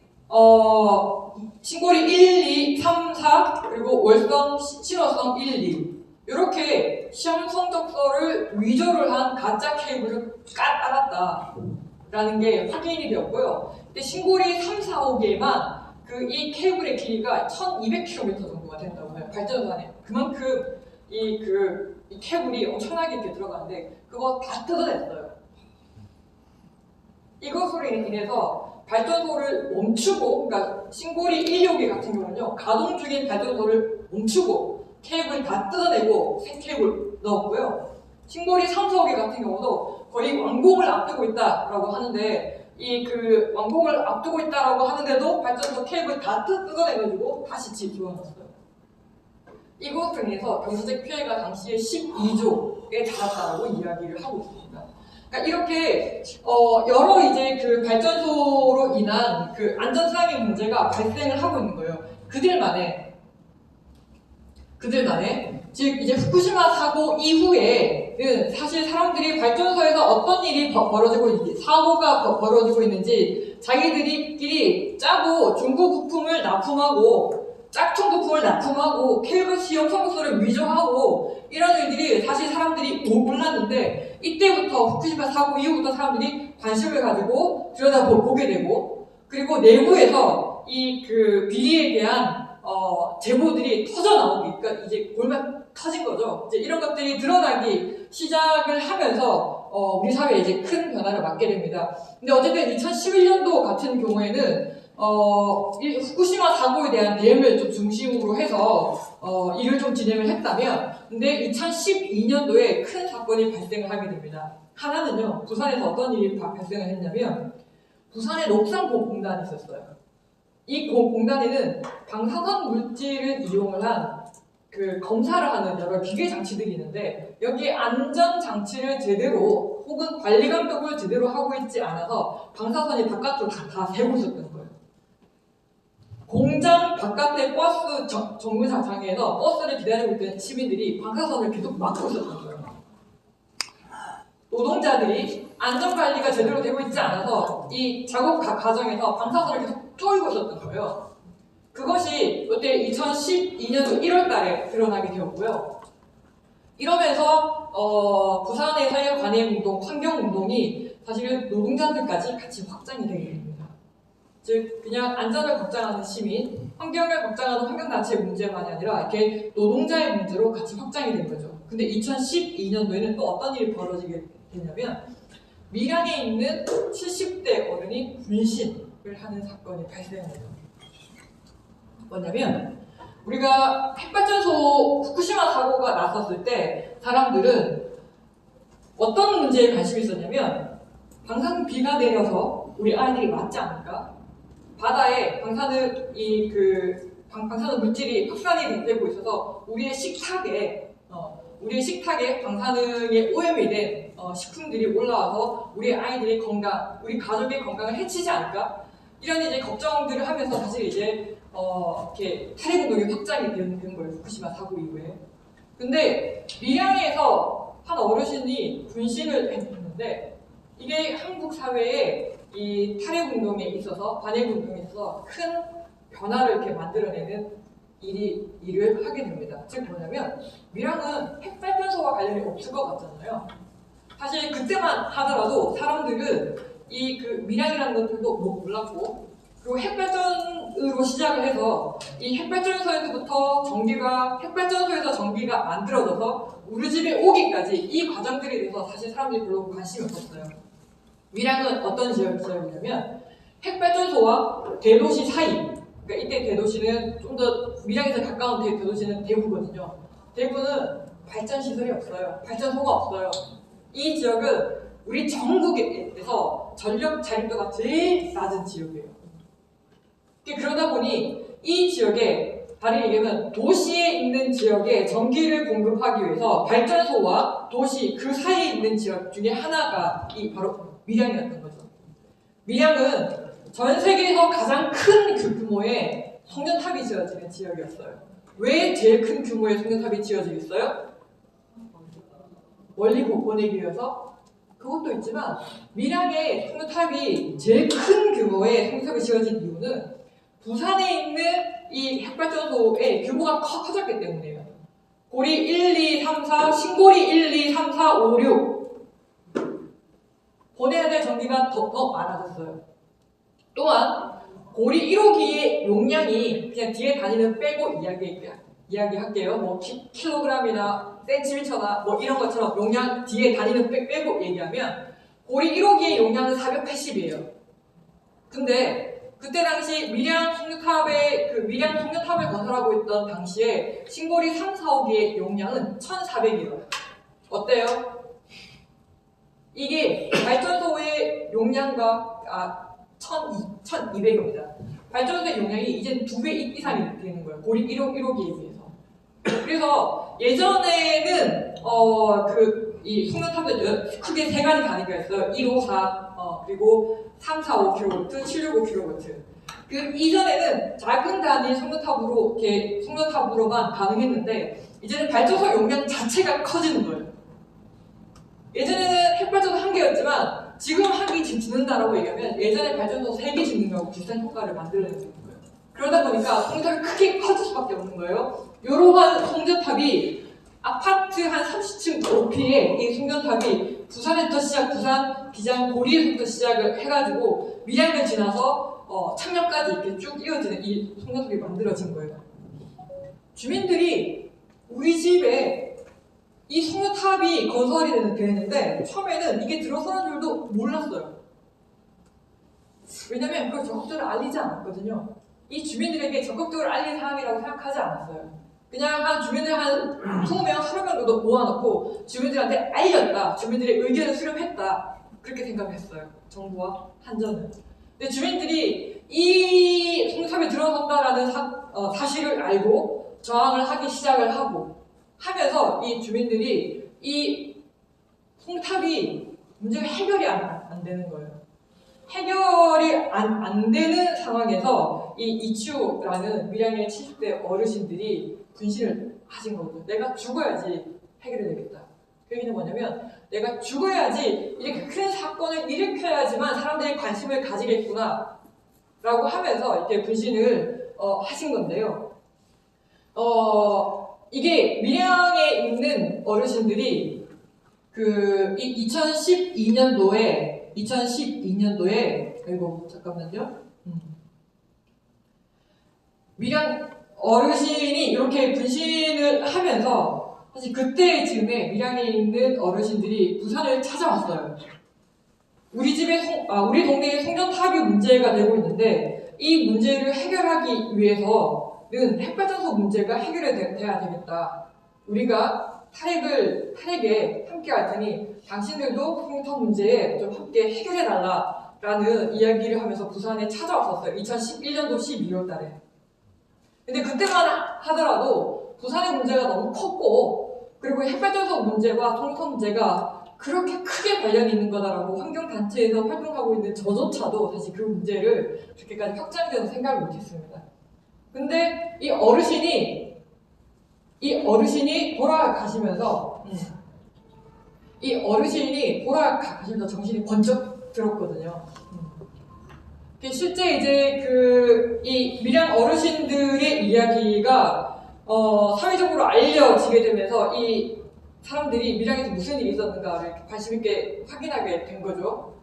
1, 2, 3, 4 그리고 월성, 신호성 1, 2 이렇게 시험 성적서를 위조를 한 가짜 케이블을 깔았다라는 게 확인이 되었고요. 근데 신고리 3, 4, 5개만 이 케이블의 길이가 1200km 정도가 된다고 해요. 발전소 안에. 그만큼 이 케이블이 엄청나게 이렇게 들어가는데 그거 다 뜯어냈어요. 이것으로 인해서 발전소를 멈추고, 그러니까 신고리 1호기 같은 경우는요, 가동 중인 발전소를 멈추고 케이블 다 뜯어내고 새 케이블 넣었고요. 신고리 3, 4호기 같은 경우도 거의 완공을 앞두고 있다라고 하는데, 이 그 완공을 앞두고 있다라고 하는데도 발전소 케이블 다 뜯어내가지고 다시 집어넣었어요. 이것으로 인해서 경제적 피해가 당시에 12조에 달했다라고 이야기를 하고 있습니다. 그러니까 이렇게 여러 이제 그 발전소로 인한 그 안전사항의 문제가 발생을 하고 있는 거예요. 그들만의 즉 이제 후쿠시마 사고 이후에는 사실 사람들이 발전소에서 어떤 일이 벌어지고 있는지, 사고가 벌어지고 있는지 자기들끼리 짜고 중고 부품을 납품하고 짝퉁 부품을 납품하고 케이블 시험 청구서를 위조하고 이런 일들이 사실 사람들이 몰랐는데, 이때부터 후쿠시마 사고 이후부터 사람들이 관심을 가지고 들여다보게 되고, 그리고 내부에서 이 그 비리에 대한 제보들이 터져 나오기, 그러니까 이제 골만 터진 거죠. 이제 이런 것들이 드러나기 시작을 하면서 우리 사회에 이제 큰 변화를 맞게 됩니다. 근데 어쨌든 2011년도 같은 경우에는 이 후쿠시마 사고에 대한 대응을 좀 중심으로 해서 일을 좀 진행을 했다면, 근데 2012년도에 큰 사건이 발생을 하게 됩니다. 하나는요, 부산에서 어떤 일이 발생을 했냐면, 부산에 녹산공단이 있었어요. 이 공단에는 방사선 물질을 이용을 한 그 검사를 하는 여러 기계 장치들이 있는데, 여기 안전 장치를 제대로 혹은 관리 감독을 제대로 하고 있지 않아서 방사선이 바깥으로 다 새고 있었던 거예요. 공장 바깥의 버스 정류장에서 버스를 기다리고 있던 시민들이 방사선을 계속 막고 있었던 거예요. 노동자들이 안전관리가 제대로 되고 있지 않아서 이 작업 과정에서 방사선을 계속 쪼이고 있었던 거예요. 그것이 이때 2012년도 1월 달에 드러나게 되었고요. 이러면서 부산에서의 관행운동, 환경운동이 사실은 노동자들까지 같이 확장이 되게 됩니다. 즉 그냥 안전을 걱정하는 시민, 환경을 걱정하는 환경단체의 문제만이 아니라 이렇게 노동자의 문제로 같이 확장이 된 거죠. 근데 2012년도에는 또 어떤 일이 벌어지게 됐냐면, 밀양에 있는 70대 어른이 분신을 하는 사건이 발생해요. 뭐냐면, 우리가 핵발전소 후쿠시마 사고가 났었을 때 사람들은 어떤 문제에 관심이 있었냐면, 방사비가 내려서 우리 아이들이 맞지 않을까? 바다에 방사능 물질이 확산이 되고 있어서 우리의 식탁에 방사능에 오염이 된 식품들이 올라와서 우리 아이들의 건강, 우리 가족의 건강을 해치지 않을까? 이런 이제 걱정들을 하면서 사실 이제 이렇게 탈핵운동이 확장이 된 거예요. 후쿠시마 사고 이후에. 근데 밀양에서 한 어르신이 분신을 했는데, 이게 한국 사회에 이 탈핵운동에 있어서, 반핵운동에 있어서 큰 변화를 이렇게 만들어내는 일을 하게 됩니다. 즉 뭐냐면, 밀양은 핵발전소와 관련이 없을 것 같잖아요. 사실 그때만 하더라도 사람들은 이 그 밀양이라는 것들도 몰랐고, 그리고 핵발전으로 시작을 해서 이 핵발전소에서 전기가 만들어져서 우리 집에 오기까지 이 과정들에 대해서 사실 사람들이 별로 관심이 없었어요. 밀양은 어떤 지역이냐면, 핵발전소와 대도시 사이, 그러니까 이때 대도시는 좀 더 밀양에서 가까운 대도시는 대구거든요. 대구는 발전 시설이 없어요. 발전소가 없어요. 이 지역은 우리 전국에서 전력 자립도가 제일 낮은 지역이에요. 그러다 보니 이 지역에, 다른 얘기하면 도시에 있는 지역에 전기를 공급하기 위해서 발전소와 도시 그 사이에 있는 지역 중에 하나가 바로 밀양이었던 거죠. 밀양은 전 세계에서 가장 큰 규모의 송전탑이 지어지는 지역이었어요. 왜 제일 큰 규모의 송전탑이 지어지겠어요? 멀리 보내기 위해서? 그것도 있지만, 밀양의 송전탑이 제일 큰 규모의 송전탑이 지어진 이유는 부산에 있는 이 핵발전소의 규모가 커졌기 때문이에요. 고리 1, 2, 3, 4, 신고리 1, 2, 3, 4, 5, 6 보내야 될 전기가 더 많아졌어요. 또한 고리 1호기의 용량이, 그냥 뒤에 단위는 빼고 이야기할게요. 뭐 킬로그램이나 센티미터나 뭐 이런 것처럼 용량 뒤에 단위는 빼고 얘기하면, 고리 1호기의 용량은 480이에요. 근데 그때 당시 밀양 송전탑을 건설하고 있던 당시에 싱고리 3, 4, 5기의 용량은 1,400이에요. 어때요? 이게 발전소의 용량과 1,200입니다. 발전소의 용량이 이제 2배 이상이 되는 거예요. 고리 1호기에 비해서. 그래서 예전에는 이 송전탑에 크게 세 가지 단위가 있어요. 154 그리고 3, 4, 5kV, 765kV. 그 이전에는 작은 단위 송전탑으로만 가능했는데 이제는 발전소 용량 자체가 커지는 거예요. 예전에는 핵발전소 1개였지만 지금 1개 짓는다라고 얘기하면 예전에 발전소 3개 짓는 거하고 비슷한 효과를 만들어내는 거예요. 그러다 보니까 송전탑이 크게 커질 수밖에 없는 거예요. 이러한 송전탑이 아파트 한 30층 높이의 이 송전탑이 부산 기장 고리에서부터 시작을 해가지고 밀양을 지나서 창녕까지 이렇게 쭉 이어지는 이 송전탑이 만들어진 거예요. 주민들이 우리 집에 이 송전탑이 건설이 되는데 처음에는 이게 들어서는 줄도 몰랐어요. 왜냐면 그걸 적극적으로 알리지 않았거든요. 이 주민들에게 적극적으로 알린 사항이라고 생각하지 않았어요. 그냥 주민들 한 20명, 30명 정도 모아놓고 주민들한테 알렸다. 주민들의 의견을 수렴했다. 그렇게 생각했어요. 정부와 한전은. 근데 주민들이 이 송전탑에 들어선다라는 사실을 알고 저항을 하기 시작을 하면서 이 주민들이 이 송탑이 문제가 해결이 안 되는 거예요. 해결이 안 되는 상황에서 이 이치우라는 밀양의 70대 어르신들이 분신을 하신 거거든요. 내가 죽어야지 해결이 되겠다. 그 얘기는 뭐냐면 내가 죽어야지 이렇게 큰 사건을 일으켜야지만 사람들이 관심을 가지겠구나 라고 하면서 이렇게 분신을 하신 건데요. 이게 밀양에 있는 어르신들이 이 2012년도에 이거 잠깐만요. 밀양 어르신이 이렇게 분신을 하면서 사실 그때 즈음에 밀양에 있는 어르신들이 부산을 찾아왔어요. 우리 동네에 송전탑이 문제가 되고 있는데 이 문제를 해결하기 위해서는 핵발전소 문제가 해결이 돼야 되겠다. 우리가 탈핵에 함께 할 테니 당신들도 송전탑 문제에 좀 함께 해결해달라라는 이야기를 하면서 부산에 찾아왔었어요. 2011년도 12월 달에. 근데 그때만 하더라도 부산의 문제가 너무 컸고 그리고 핵발전소 문제와 송전탑 문제가 그렇게 크게 관련이 있는 거다라고 환경단체에서 활동하고 있는 저조차도 사실 그 문제를 그렇게까지 확장돼서 생각을 못했습니다. 근데 이 어르신이 돌아가시면서 정신이 번쩍 들었거든요. 실제 이제 이 밀양 어르신들의 이야기가 사회적으로 알려지게 되면서 이 사람들이 밀양에서 무슨 일이 있었는가를 관심 있게 확인하게 된 거죠.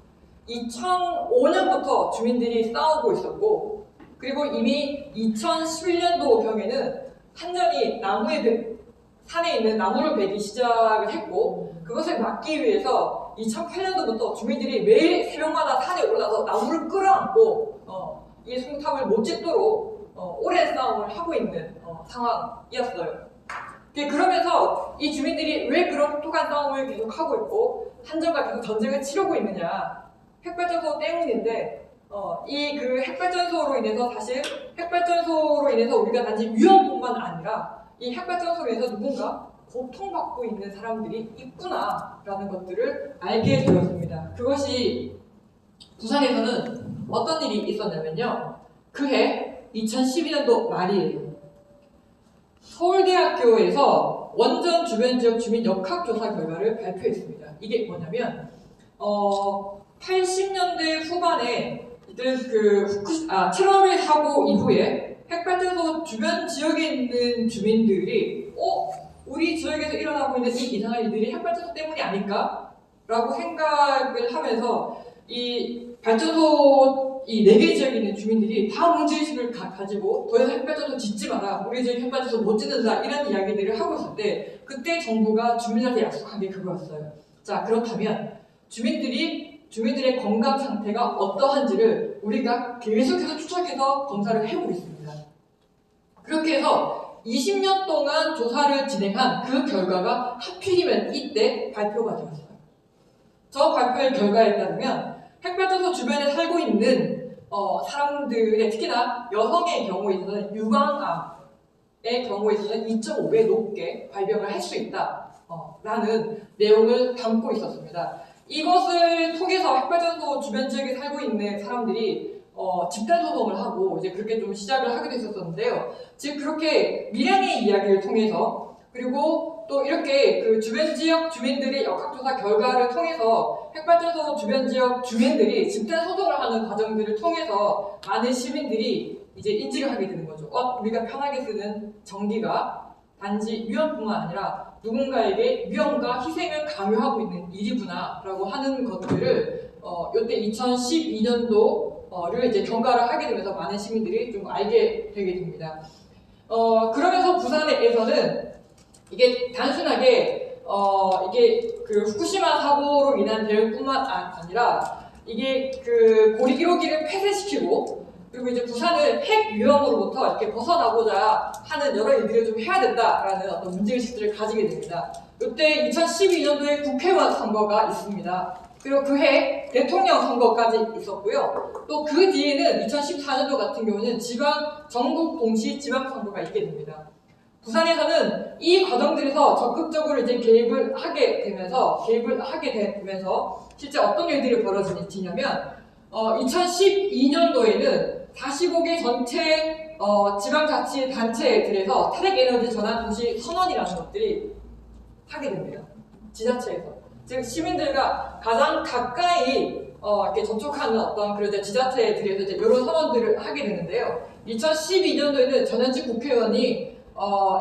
2005년부터 주민들이 싸우고 있었고, 그리고 이미 2011년도 경에는 한전이 산에 있는 나무를 베기 시작을 했고, 그것을 막기 위해서 2008년도부터 주민들이 매일 새벽마다 산에 올라서 나무를 끌어안고 이 송탑을 못 짓도록 오랜 싸움을 하고 있는 상황이었어요. 그러면서 이 주민들이 왜 그런 혹독한 싸움을 계속 하고 있고 한전과 계속 전쟁을 치르고 있느냐, 핵발전소 때문인데 그 핵발전소로 인해서 우리가 단지 위험뿐만 아니라 이 핵발전소로 인해서 누군가 고통받고 있는 사람들이 있구나라는 것들을 알게 되었습니다. 그것이 부산에서는 어떤 일이 있었냐면요. 그해 2012년도 말이에요. 서울대학교에서 원전 주변 지역 주민 역학조사 결과를 발표했습니다. 이게 뭐냐면 80년대 후반에 체르노빌 사고 이후에 핵발전소 주변 지역에 있는 주민들이 우리 지역에서 일어나고 있는 이 이상한 일들이 핵발전소 때문이 아닐까? 라고 생각을 하면서 이 발전소 이 4개 지역에 있는 주민들이 다 문제의식을 가지고 더 이상 핵발전소 짓지 마라, 우리 지역 핵발전소 못 짓는다, 이런 이야기들을 하고 있을 때 그때 정부가 주민들한테 약속한 게 그거였어요. 자, 그렇다면 주민들의 건강 상태가 어떠한지를 우리가 계속해서 추적해서 검사를 해보고 있습니다. 그렇게 해서 20년 동안 조사를 진행한 그 결과가 하필이면 이때 발표가 되었어요. 저 발표의 결과에 따르면 핵발전소 주변에 살고 있는 사람들의 특히나 여성의 경우에 있어서는 유방암의 경우에 있어서는 2.5배 높게 발병을 할 수 있다 라는 내용을 담고 있었습니다. 이것을 통해서 핵발전소 주변 지역에 살고 있는 사람들이 집단 소송을 하고 이제 그렇게 좀 시작을 하게 됐었는데요. 즉 그렇게 밀양의 이야기를 통해서 그리고 또 이렇게 그 주변 지역 주민들의 역학조사 결과를 통해서 핵발전소 주변 지역 주민들이 집단 소송을 하는 과정들을 통해서 많은 시민들이 이제 인지를 하게 되는 거죠. 우리가 편하게 쓰는 전기가 단지 위험뿐만 아니라 누군가에게 위험과 희생을 강요하고 있는 일이구나라고 하는 것들을 이때 2012년도를 이제 경과를 하게 되면서 많은 시민들이 좀 알게 되게 됩니다. 그러면서 부산에서는 이게 단순하게 이게 그 후쿠시마 사고로 인한 대응뿐만 아니라 이게 그 고리 1호기를 폐쇄시키고 그리고 이제 부산을 핵 위험으로부터 이렇게 벗어나고자 하는 여러 일들을 좀 해야 된다라는 어떤 문제의식들을 가지게 됩니다. 이때 2012년도에 국회의원 선거가 있습니다. 그리고 그해 대통령 선거까지 있었고요. 또 그 뒤에는 2014년도 같은 경우는 전국 동시 지방선거가 있게 됩니다. 부산에서는 이 과정들에서 적극적으로 이제 개입을 하게 되면서 실제 어떤 일들이 벌어지냐면 2012년도에는 45개 전체 지방자치단체들에서 탈핵에너지 전환 도시 선언이라는 것들이 하게 됩니다. 지자체에서. 즉 시민들과 가장 가까이 이렇게 접촉하는 어떤 그런 지자체들에서 이제 이런 선언들을 하게 되는데요. 2012년도에는 전현직 국회의원이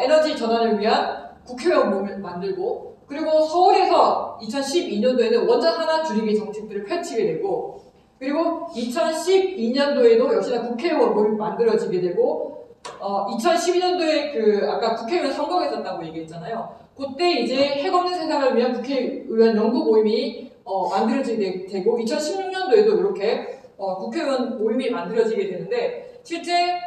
에너지 전환을 위한 국회의원 모임을 만들고 그리고 서울에서 2012년도에는 원전 하나 줄이기 정책들을 펼치게 되고 그리고 2012년도에도 역시나 국회의원 모임이 만들어지게 되고 2012년도에 그 아까 국회의원 선거가 있었다고 얘기했잖아요. 그때 이제 핵없는 세상을 위한 국회의원 연구 모임이 만들어지게 되고 2016년도에도 이렇게 국회의원 모임이 만들어지게 되는데 실제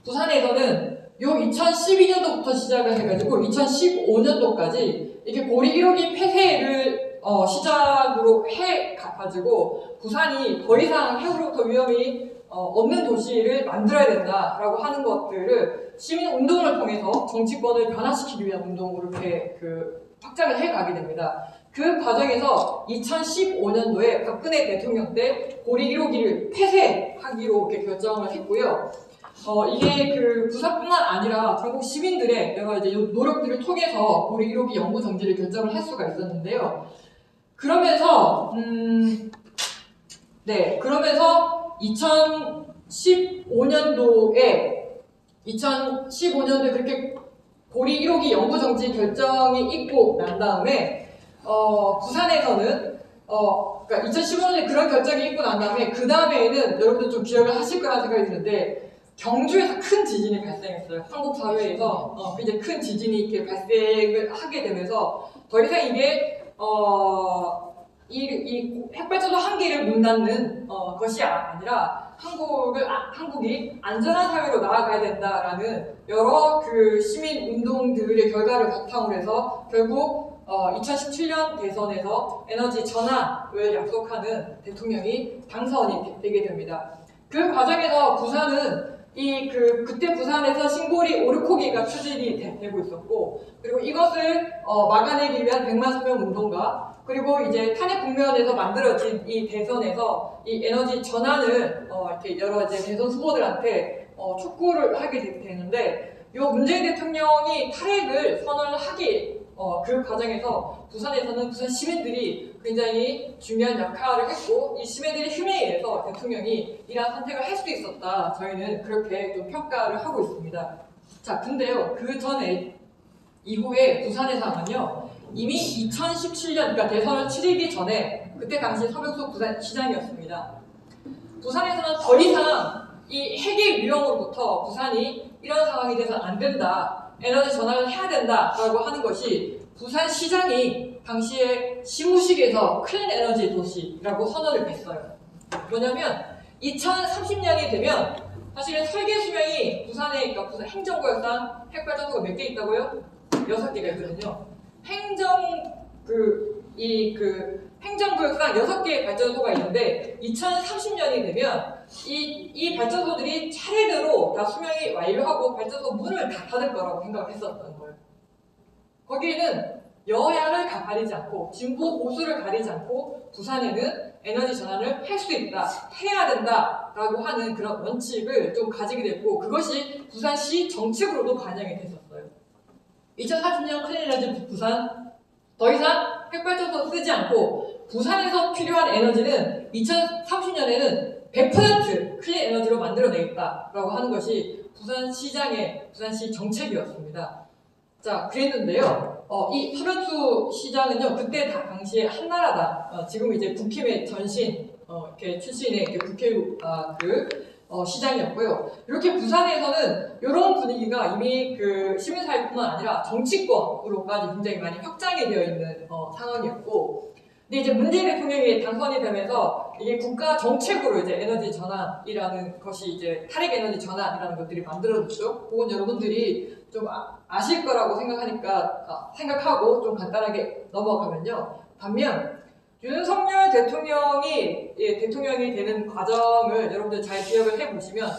부산에서는 요 2012년도부터 시작을 해가지고 2015년도까지 이렇게 고리 1호기 폐쇄를 시작으로 해가지고 부산이 더 이상 핵으로부터 위험이 없는 도시를 만들어야 된다라고 하는 것들을 시민 운동을 통해서 정치권을 변화시키기 위한 운동으로 이렇게 확장을 해가게 됩니다. 그 과정에서 2015년도에 박근혜 대통령 때 고리 1호기를 폐쇄하기로 이렇게 결정을 했고요. 이게 부산뿐만 아니라 전국 시민들의 여러 이제 노력들을 통해서 고리 1호기 연구 정지를 결정을 할 수가 있었는데요. 그러면서 2015년도에 그렇게 고리 1호기 연구 정지 결정이 있고 난 다음에 부산에서는 그러니까 2015년에 그런 결정이 있고 난 다음에 그 다음에는 여러분들 좀 기억을 하실 거라는 생각이 드는데 경주에서 큰 지진이 발생했어요. 한국 사회에서 굉장히 큰 지진이 이렇게 발생을 하게 되면서 더 이상 이게 이 핵발전소 한 개를 문 닫는 것이 아니라 한국이 안전한 사회로 나아가야 된다라는 여러 시민 운동들의 결과를 바탕으로 해서 결국 2017년 대선에서 에너지 전환을 약속하는 대통령이 당선이 되게 됩니다. 그 과정에서 부산은 그때 부산에서 신고리 오르코기가 추진이 되고 있었고, 그리고 이것을 막아내기 위한 100만 서명 운동가, 그리고 이제 탄핵 국면에서 만들어진 이 대선에서 이 에너지 전환을 이렇게 여러 이제 대선 후보들한테 촉구를 하게 되는데, 요 문재인 대통령이 탈핵을 선언하기 그 과정에서 부산 시민들이 굉장히 중요한 역할을 했고, 이 시민들의 힘에 의해서 대통령이 이러한 선택을 할 수 있었다. 저희는 그렇게 좀 평가를 하고 있습니다. 자, 근데요, 그 전에 이후에 부산의 상황은요, 이미 2017년, 그러니까 대선을 치르기 전에 그때 당시 서명석 부산시장이었습니다. 부산에서는 더 이상 이 핵의 위험으로부터 부산이 이런 상황이 돼서 안 된다, 에너지 전환을 해야 된다라고 하는 것이 부산시장이 당시에 시무식에서 클린 에너지 도시라고 선언을 했어요. 뭐냐면 2030년이 되면 사실은 설계 수명이 부산에, 그러니까 부산 행정구역상 핵발전소가 몇 개 있다고요? 6개가 있거든요. 행정구역상 6개의 발전소가 있는데 2030년이 되면 이 발전소들이 차례대로 다 수명이 완료하고 발전소 문을 다 닫을 거라고 생각을 했었던 거예요. 거기에는 여야를 가리지 않고 진보 보수를 가리지 않고 부산에는 에너지 전환을 할 수 있다, 해야 된다라고 하는 그런 원칙을 좀 가지게 됐고 그것이 부산시 정책으로도 반영이 됐었어요. 2040년 클린에너지 부산 더 이상 핵발전소 쓰지 않고 부산에서 필요한 에너지는 2030년에는 100% 클린 에너지로 만들어내겠다라고 하는 것이 부산시 정책이었습니다. 자, 그랬는데요. 이 서변수 시장은요, 그때 당시에 한나라당, 지금 이제 국힘의 전신, 이렇게 출신의 이렇게 국회의원, 시장이었고요. 이렇게 부산에서는 이런 분위기가 이미 그 시민사회뿐만 아니라 정치권으로까지 굉장히 많이 확장이 되어 있는 상황이었고, 근데 이제 문재인 대통령이 당선이 되면서 이게 국가 정책으로 이제 에너지 전환이라는 것이 이제 탈핵 에너지 전환이라는 것들이 만들어졌죠. 그건 여러분들이 좀 아실 거라고 생각하고 좀 간단하게 넘어가면요. 반면 윤석열 대통령이 되는 과정을 여러분들 잘 기억을 해보시면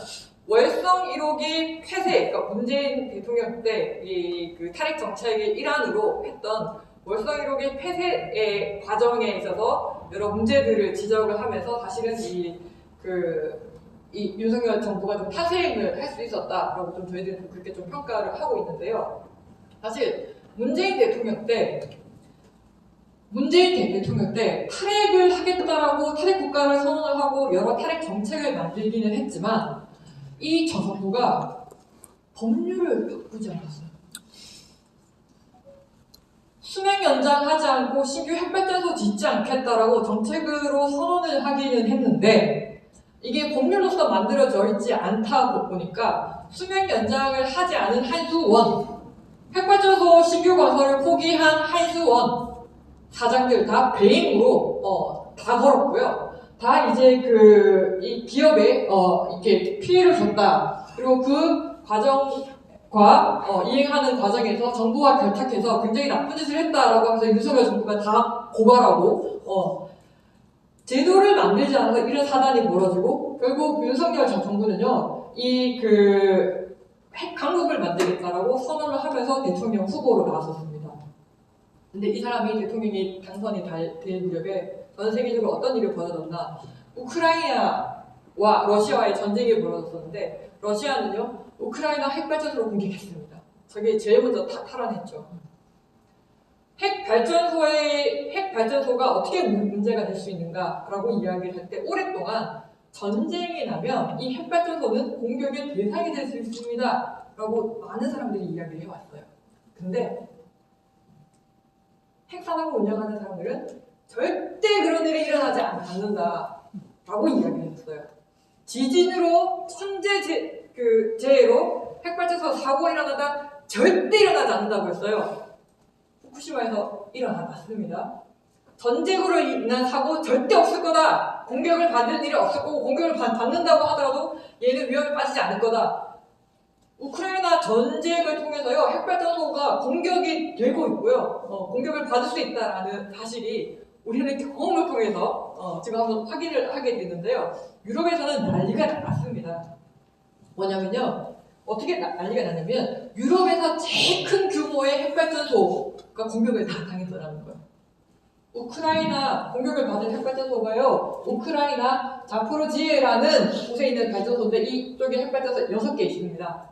월성 1호기 폐쇄, 그러니까 문재인 대통령 때 그 탈핵 정책의 일환으로 했던 월성 1호기 폐쇄의 과정에 있어서 여러 문제들을 지적을 하면서 사실은 이 윤석열 정부가 좀 타세행을 할 수 있었다라고 좀 저희들은 그렇게 좀 평가를 하고 있는데요. 사실 문재인 대통령 때 탈핵을 하겠다라고 탈핵 국가를 선언을 하고 여러 탈핵 정책을 만들기는 했지만 이 정부가 법률을 바꾸지 않았어요. 수명 연장하지 않고 신규 핵발전소 짓지 않겠다라고 정책으로 선언을 하기는 했는데 이게 법률로서 만들어져 있지 않다 보니까 수명 연장을 하지 않은 한수원, 핵발전소 신규 건설을 포기한 한수원 사장들 다 배임으로 다 걸었고요. 다 이제 이 기업에 이렇게 피해를 줬다. 그리고 그 과정과 이행하는 과정에서 정부와 결탁해서 굉장히 나쁜 짓을 했다라고 하면서 윤석열 정부가 다 고발하고 제도를 만들지 않아서 이런 사단이 벌어지고 결국 윤석열 정부는요 핵 강국을 만들겠다라고 선언을 하면서 대통령 후보로 나섰습니다. 근데 이 사람이 대통령이 당선이 될 무렵에 전 세계적으로 어떤 일이 벌어졌나? 우크라이나와 러시아와의 전쟁이 벌어졌었는데 러시아는요 우크라이나 핵발전소를 공격했습니다. 저게 제일 먼저 탈환했죠. 핵발전소가 어떻게 문제가 될 수 있는가라고 이야기를 할 때 오랫동안 전쟁이 나면 이 핵발전소는 공격의 대상이 될 수 있습니다 라고 많은 사람들이 이야기를 해왔어요. 근데 핵산업을 운영하는 사람들은 절대 그런 일이 일어나지 않는다라고 이야기를 했어요. 지진으로 천재재해로 핵발전소 사고가 일어나다 절대 일어나지 않는다고 했어요. 후쿠시마에서 일어났습니다. 전쟁으로 인한 사고 절대 없을 거다. 공격을 받을 일이 없을 거고 공격을 받는다고 하더라도 얘는 위험에 빠지지 않을 거다. 우크라이나 전쟁을 통해서요 핵발전소가 공격이 되고 있고요. 공격을 받을 수 있다라는 사실이 우리는 경험을 통해서 지금 한번 확인을 하게 됐는데요. 유럽에서는 난리가 났습니다. 뭐냐면요. 어떻게 난리가 났냐면 유럽에서 제일 큰 규모의 핵발전소가 공격을 다 당했더라는 거예요. 우크라이나 공격을 받은 핵발전소가요. 우크라이나 자포로지에라는 곳에 있는 발전소인데 이쪽에 핵발전소 6개 있습니다.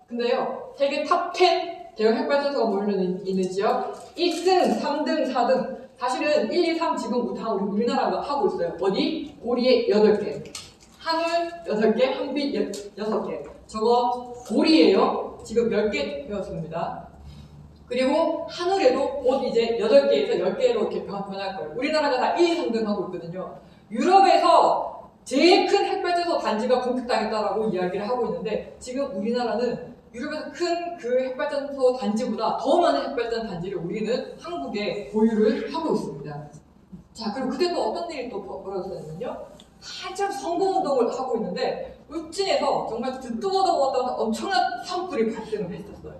근데요. 세계 탑10 대형 핵발전소가 몰려있는 지역 1등, 3등, 4등 사실은 1, 2, 3 지금 다 우리나라가 하고 있어요. 어디? 고리에 8개 한울 8개, 한빛 6개 저거 고리예요. 지금 10개 되었습니다. 그리고 한울에도 곧 이제 8개에서 10개로 이렇게 변할 거예요. 우리나라가 다 1, 2, 3등 하고 있거든요. 유럽에서 제일 큰 핵발전소 단지가 공격당했다라고 이야기를 하고 있는데 지금 우리나라는 유럽에서 큰 그 핵발전소 단지보다 더 많은 핵발전 단지를 우리는 한국에 보유를 하고 있습니다. 자, 그리고 그때 또 어떤 일이 또 벌어졌냐면요. 한참 선거운동을 하고 있는데 울진에서 정말 듣도 보도 못한 엄청난 산불이 발생을 했었어요.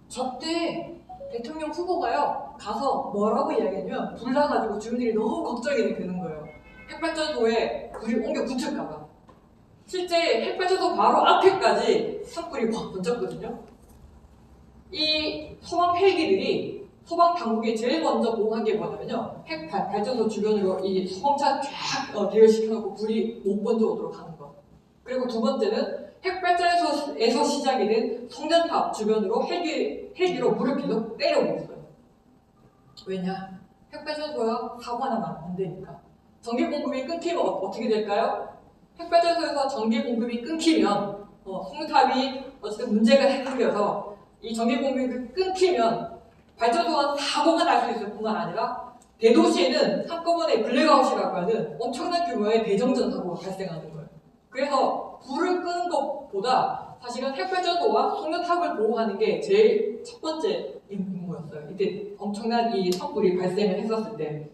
저때 대통령 후보가요 가서 뭐라고 이야기하냐면 불 나가지고 주민들이 너무 걱정이 되는 거예요. 핵발전소에 불이 옮겨 붙을까봐. 실제 핵발전소 바로 앞에까지 산불이 확 번졌거든요. 이 소방 헬기들이 소방 당국이 제일 먼저 보호한 게 뭐냐면요. 핵 발전소 주변으로 이 소방차 쫙 대열시켜놓고 불이 못 번져오도록 하는 것. 그리고 두 번째는 핵발전소에서 시작이 된 송전탑 주변으로 헬기로 물을 계속 때려오고 있어요. 왜냐? 핵발전소가 사고가 나면 안 되니까. 전기 공급이 끊기면 어떻게 될까요? 핵발전소에서 전기 공급이 끊기면 송탑이 어쨌든 문제가 생겨서 이 전기 공급이 끊기면 발전소가 사고가 날 수 있을 뿐만 아니라 대도시에는 한꺼번에 블랙아웃이라고 하는 엄청난 규모의 대정전 사고가 발생하는 거예요. 그래서 불을 끄는 것보다 사실은 핵발전소와 송전탑을 보호하는 게 제일 첫 번째 임무였어요. 이때 엄청난 이 산불이 발생을 했었을 때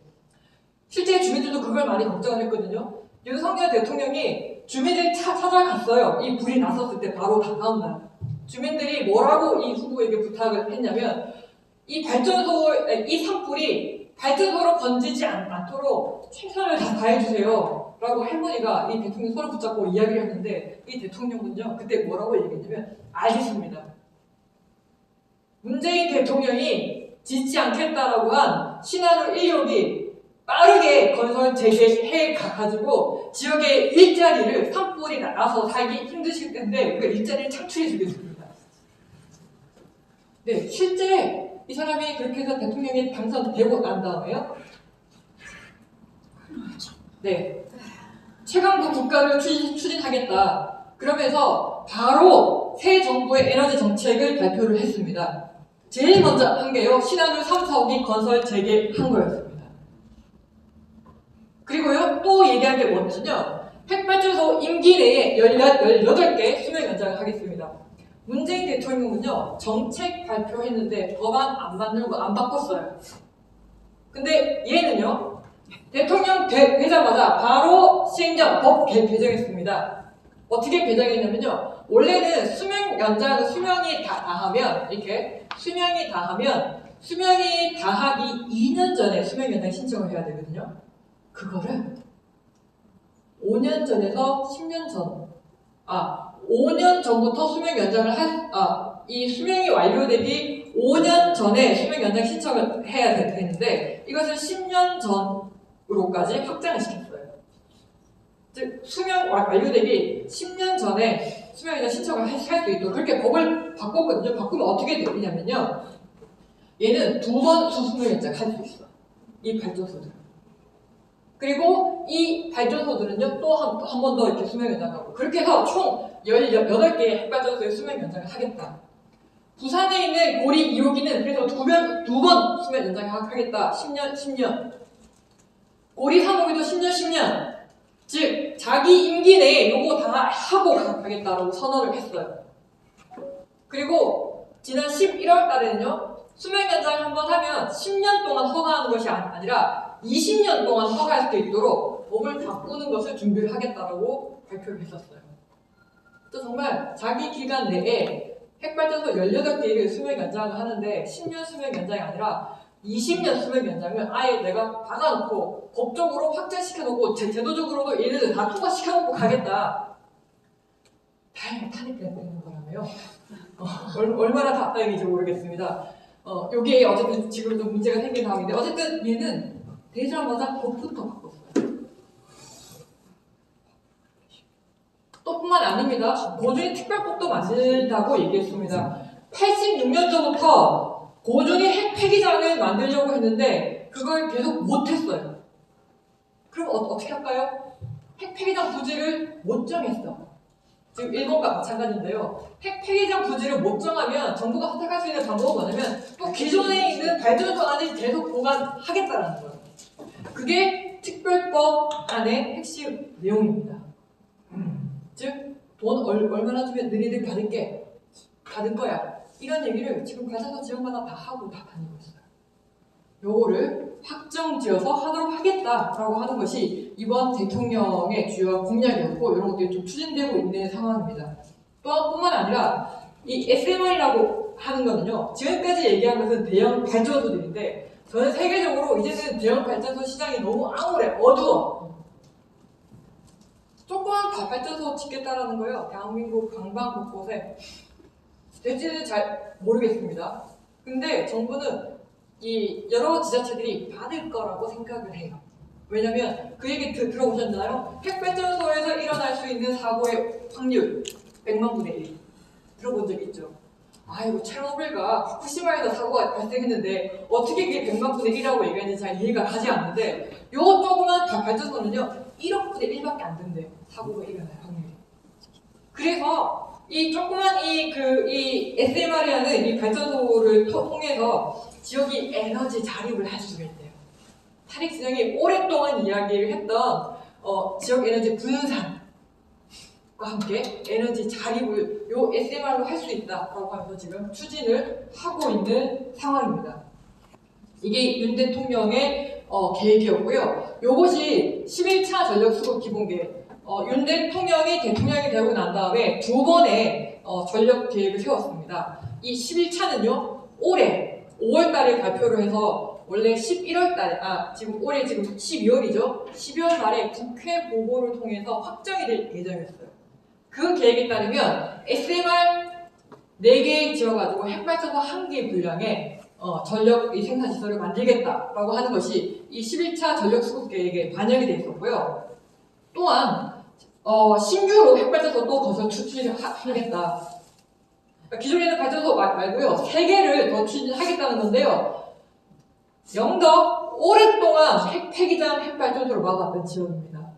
실제 주민들도 그걸 많이 걱정을 했거든요. 윤석열 대통령이 주민들 찾아갔어요. 이 불이 났었을 때 바로 다음 날. 주민들이 뭐라고 이 후보에게 부탁을 했냐면 이 산불이 발전소로 번지지 않도록 최선을 다해주세요. 라고 할머니가 이 대통령 손을 붙잡고 이야기를 했는데 이 대통령은요 그때 뭐라고 얘기했냐면 알겠습니다. 문재인 대통령이 짓지 않겠다라고 한 신한우 1호기 빠르게 건설 재개해 가지고 지역의 일자리를 산불이 나서 살기 힘드실 텐데 그 일자리를 창출해 주겠습니다. 네, 실제 이 사람이 그렇게 해서 대통령이 당선되고 난 다음에요. 네, 최강국 국가를 추진하겠다. 그러면서 바로 새 정부의 에너지 정책을 발표를 했습니다. 제일 먼저 한 게요. 신한울 3, 4호기 건설 재개한 거였습니다. 그리고요, 또 얘기한 게 뭐냐면요. 핵발전소 임기 내에 18개 수명 연장을 하겠습니다. 문재인 대통령은요, 정책 발표했는데 법안 안 만들고 안 바꿨어요. 근데 얘는요, 대통령 되자마자 바로 시행령 법 개정했습니다. 어떻게 개정했냐면요, 원래는 수명 연장, 수명이 다하면, 이렇게, 수명이 다하기 2년 전에 수명 연장 신청을 해야 되거든요. 그거를 5년 전에서 10년 전, 5년 전부터 수명 연장을 이 수명이 완료되기 5년 전에 수명 연장 신청을 해야 되는데 이것을 10년 전으로까지 확장을 시켰어요. 즉 수명 완료되기 10년 전에 수명 연장 신청을 할 수 있도록 그렇게 법을 바꿨거든요. 바꾸면 어떻게 되냐면요. 얘는 2번 수명 연장 할 수 있어. 이 발전소들. 그리고 이 발전소들은요, 또 한 번 더 이렇게 수명 연장하고, 그렇게 해서 총 18개의 핵발전소의 수명 연장을 하겠다. 부산에 있는 고리 2호기는 그래서 두 번 수명 연장하겠다. 10년. 고리 3호기도 10년. 즉, 자기 임기 내에 요거 다 하고 가겠다라고 선언을 했어요. 그리고 지난 11월 달에는요, 수명 연장 한번 하면 10년 동안 허가하는 것이 아니라 20년 동안 허가할 수 있도록 법을 바꾸는 것을 준비를 하겠다라고 발표를 했었어요. 또 정말 자기 기간 내에 핵발전소 18개를 수명 연장을 하는데 10년 수명 연장이 아니라 20년 수명 연장을 아예 내가 박아놓고 법적으로 확정시켜놓고 제도적으로도 얘네들 다 통과시켜놓고 가겠다. 다행히 탄핵되는 거라며요. 얼마나 답답인지 모르겠습니다. 여기에 어쨌든 지금 좀 문제가 생긴 상황인데 어쨌든 얘는 되자마자 법부터 바꿨어요. 또 뿐만 아닙니다. 고준이 특별법도 만들다고 얘기했습니다. 86년도부터 고준이 핵 폐기장을 만들려고 했는데 그걸 계속 못했어요. 그럼 어떻게 할까요? 핵 폐기장 부지를 못 정했어. 지금 일본과 마찬가지인데요. 핵 폐기장 부지를 못 정하면 정부가 선택할 수 있는 방법은 뭐냐면 또 기존에 있는 발전소 안에 계속 보관하겠다는 거예요. 그게 특별법 안의 핵심 내용입니다. 즉, 돈 얼마나 주면 너희들 받을 거야. 이런 얘기를 지금 관사서 지역마다 다 하고 다 다니고 있어요. 요거를 확정지어서 하도록 하겠다라고 하는 것이 이번 대통령의 주요 공약이었고 이런 것들이 좀 추진되고 있는 상황입니다. 뿐만 아니라 이 SMR이라고 하는 거는요. 지금까지 얘기한 것은 대형 발전소들인데 저는 세계적으로 이제는 대형 발전소 시장이 너무 암울해, 어두워. 조그만 발전소 짓겠다라는 거예요. 대한민국 방방 곳곳에. 될지는 잘 모르겠습니다. 근데 정부는 이 여러 지자체들이 받을 거라고 생각을 해요. 왜냐면 그 얘기 들어보셨나요? 핵발전소에서 일어날 수 있는 사고의 확률 100만 분의 1 들어본 적 있죠? 아이고 체르노빌과 후쿠시마에서 사고가 발생했는데 어떻게 그게 100만 분의 1이라고 얘기하는지 잘 이해가 가지 않는데 요 조그만 발전소는요 1억 분의 1밖에 안 된대요. 사고가 일어날 확률이. 그래서 이 조그만 이 SMR이라는 이 발전소를 통해서 지역이 에너지 자립을 할 수가 있대요. 타릭 진영이 오랫동안 이야기를 했던 지역 에너지 분산과 함께 에너지 자립을 요 SMR로 할 수 있다라고 하면서 지금 추진을 하고 있는 상황입니다. 이게 윤 대통령의 계획이었고요. 요것이 11차 전력수급 기본계획. 윤 대통령이 대통령이 되고 난 다음에 두 번의 전력 계획을 세웠습니다. 이 11차는요, 올해 5월 달에 발표를 해서 원래 11월 달에, 올해 지금 12월이죠? 12월 달에 국회 보고를 통해서 확정이 될 예정이었어요. 그 계획에 따르면 SMR 4개 지어가지고 핵발전소 1개 분량의 전력 생산 시설을 만들겠다라고 하는 것이 이 11차 전력 수급 계획에 반영이 되어 있었고요. 또한 신규로 핵발전소 또 건설 추진하겠다. 기존에 있는 발전소 말고요 3개를 더 추진하겠다는 건데요. 영덕 오랫동안 폐기장 핵발전소를 막았던 지역입니다.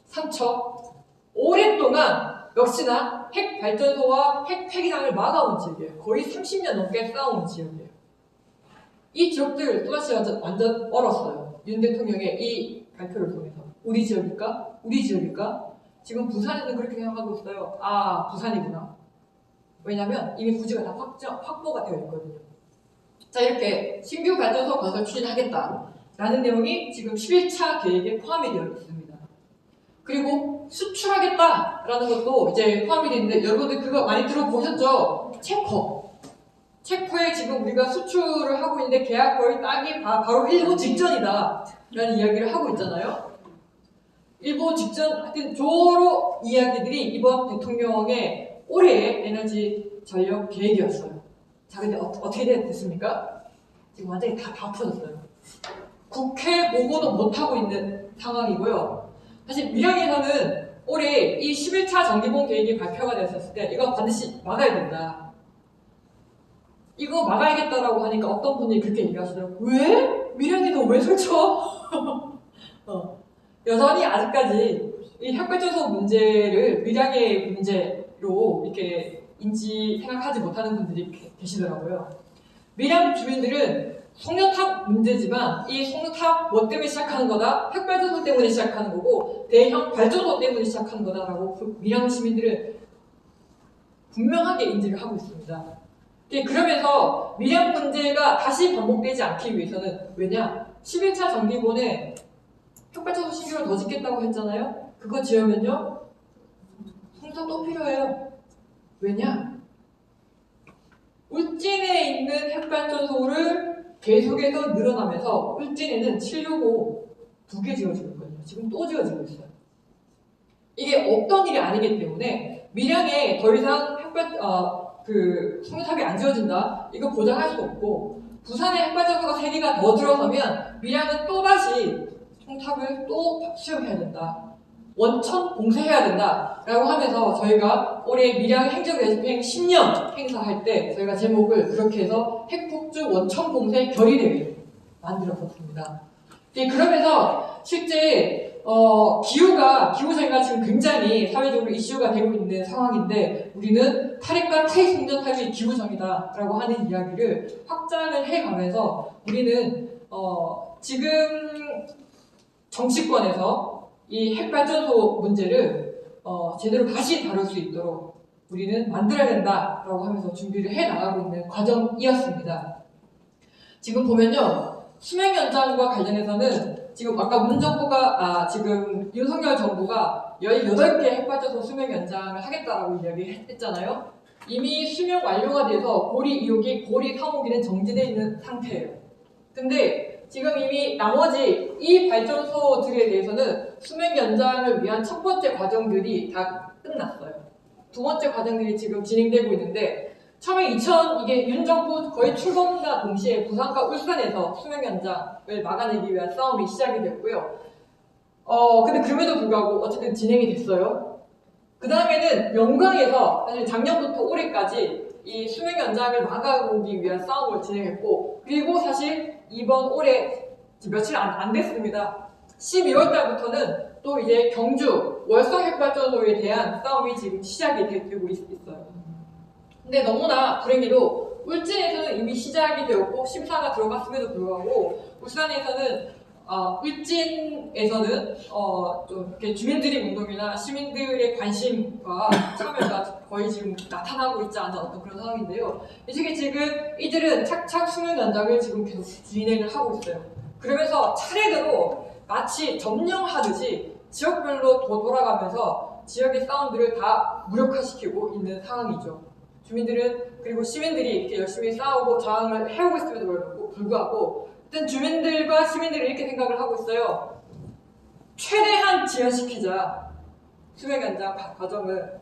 삼척 오랫동안 역시나 핵발전소와 핵폐기장을 막아온 지역이에요. 거의 30년 넘게 싸운 지역이에요. 이 지역들 또다시 완전 얼었어요. 윤 대통령의 이 발표를 통해서. 우리 지역일까? 우리 지역일까? 지금 부산에는 그렇게 생각하고 있어요. 아, 부산이구나. 왜냐면 이미 부지가 다 확보가 되어 있거든요. 자, 이렇게 신규 발전소 건설 추진하겠다라는 내용이 지금 11차 계획에 포함이 되어 있습니다. 그리고 수출하겠다라는 것도 이제 포함이 되어 있는데 여러분들 그거 많이 들어보셨죠? 체코에 지금 우리가 수출을 하고 있는데 계약 거의 따기 바로 일보 직전이다 라는 이야기를 하고 있잖아요. 일보 직전 하여튼 조로 이야기들이 이번 대통령의 올해의 에너지 전력 계획이었어요. 자, 근데 어떻게 됐습니까? 지금 완전히 다 엎어졌어요. 국회 보고도 못하고 있는 상황이고요. 사실 밀양에서는 올해 이 11차 정기본 계획이 발표가 됐었을 때 이거 반드시 막아야 된다. 이거 막아야겠다라고 하니까 어떤 분이 그렇게 얘기하시더라고요. 왜? 밀양에서 왜 설쳐? 여전히 아직까지 이 핵발전소 문제를 밀양의 문제로 이렇게 생각하지 못하는 분들이 계시더라고요. 밀양 주민들은 송료탑 문제지만 이 송료탑 뭐 때문에 시작하는 거다? 핵발전소 때문에 시작하는 거고 대형 발전소 때문에 시작하는 거다라고 밀양 시민들은 분명하게 인지를 하고 있습니다. 그러면서 밀양 문제가 다시 반복되지 않기 위해서는 왜냐? 11차 정기본에 핵발전소 신규를 더 짓겠다고 했잖아요? 그거 지으면요 송사 또 필요해요. 왜냐? 울진에 있는 핵발전소를 계속해서 늘어나면서 울진에는 765 2개 지어지고 있거든요. 지금 또 지어지고 있어요. 이게 없던 일이 아니기 때문에 밀양에 더 이상 송유탑이 안 지어진다. 이거 보장할 수 없고 부산에 핵발전소가 3개가 더 들어서면 밀양은 또다시 송탑을 또 수용해야 된다. 원천 봉쇄해야 된다. 라고 하면서 저희가 올해 밀양 행정대집행 10년 행사할 때 저희가 제목을 그렇게 해서 핵폭주 원천 봉쇄 결의대회 만들었었습니다. 그러면서 실제 기후저희가 지금 굉장히 사회적으로 이슈가 되고 있는 상황인데 우리는 탈핵과 탈식년 탈이 기후정이다라고 하는 이야기를 확장을 해가면서 우리는 지금 정치권에서 이 핵발전소 문제를 제대로 다시 다룰 수 있도록 우리는 만들어야 된다라고 하면서 준비를 해 나가고 있는 과정이었습니다. 지금 보면요. 수명 연장과 관련해서는 지금 아까 지금 윤석열 정부가 18개 핵발전소 수명 연장을 하겠다라고 이야기했잖아요. 이미 수명 완료가 돼서 고리 2호기, 고리 3호기는 정지되어 있는 상태예요. 근데 지금 이미 나머지 이 발전소들에 대해서는 수명 연장을 위한 첫 번째 과정들이 다 끝났어요. 두 번째 과정들이 지금 진행되고 있는데 처음에 이게 윤 정부 거의 출범과 동시에 부산과 울산에서 수명 연장을 막아내기 위한 싸움이 시작이 됐고요. 근데 그럼에도 불구하고 어쨌든 진행이 됐어요. 그 다음에는 영광에서 사실 작년부터 올해까지 이 수명 연장을 막아오기 위한 싸움을 진행했고, 그리고 사실 이번 올해 며칠 안 됐습니다. 12월 달부터는 또 이제 경주 월성 핵발전소에 대한 싸움이 지금 시작이 되고 있어요. 근데 너무나 불행히도 울진에서는 이미 시작이 되었고 심사가 들어갔음에도 불구하고 울산에서는 울진에서는 좀 이렇게 주민들의 운동이나 시민들의 관심과 참여가 거의 지금 나타나고 있지 않은 어떤 그런 상황인데요. 지금 이들은 착착 수명 연장을 지금 계속 진행을 하고 있어요. 그러면서 차례대로 마치 점령하듯이 지역별로 돌아가면서 지역의 싸움들을 다 무력화시키고 있는 상황이죠. 주민들은 그리고 시민들이 이렇게 열심히 싸우고 저항을 해오고 있음에도 불구하고 일단 주민들과 시민들이 이렇게 생각을 하고 있어요. 최대한 지연시키자 수명 연장 과정을.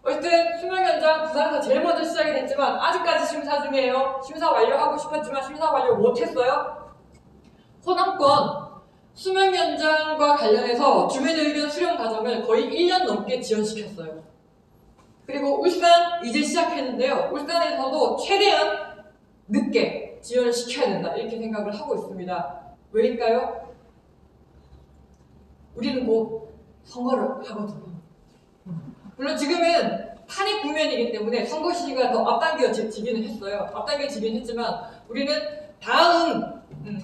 어쨌든 수명 연장 부산에서 제일 먼저 시작이 됐지만 아직까지 심사 중이에요. 심사 완료하고 싶었지만 심사 완료 못했어요. 호남권 수명 연장과 관련해서 주민 의견 수렴 과정을 거의 1년 넘게 지연시켰어요. 그리고 울산 이제 시작했는데요. 울산에서도 최대한 늦게 지연을 시켜야 된다 이렇게 생각을 하고 있습니다. 왜일까요? 우리는 곧 선거를 하거든요. 물론 지금은 탄핵 국면이기 때문에 선거 시기가 더 앞당겨지기는 했어요. 앞당겨지긴 했지만 우리는 다음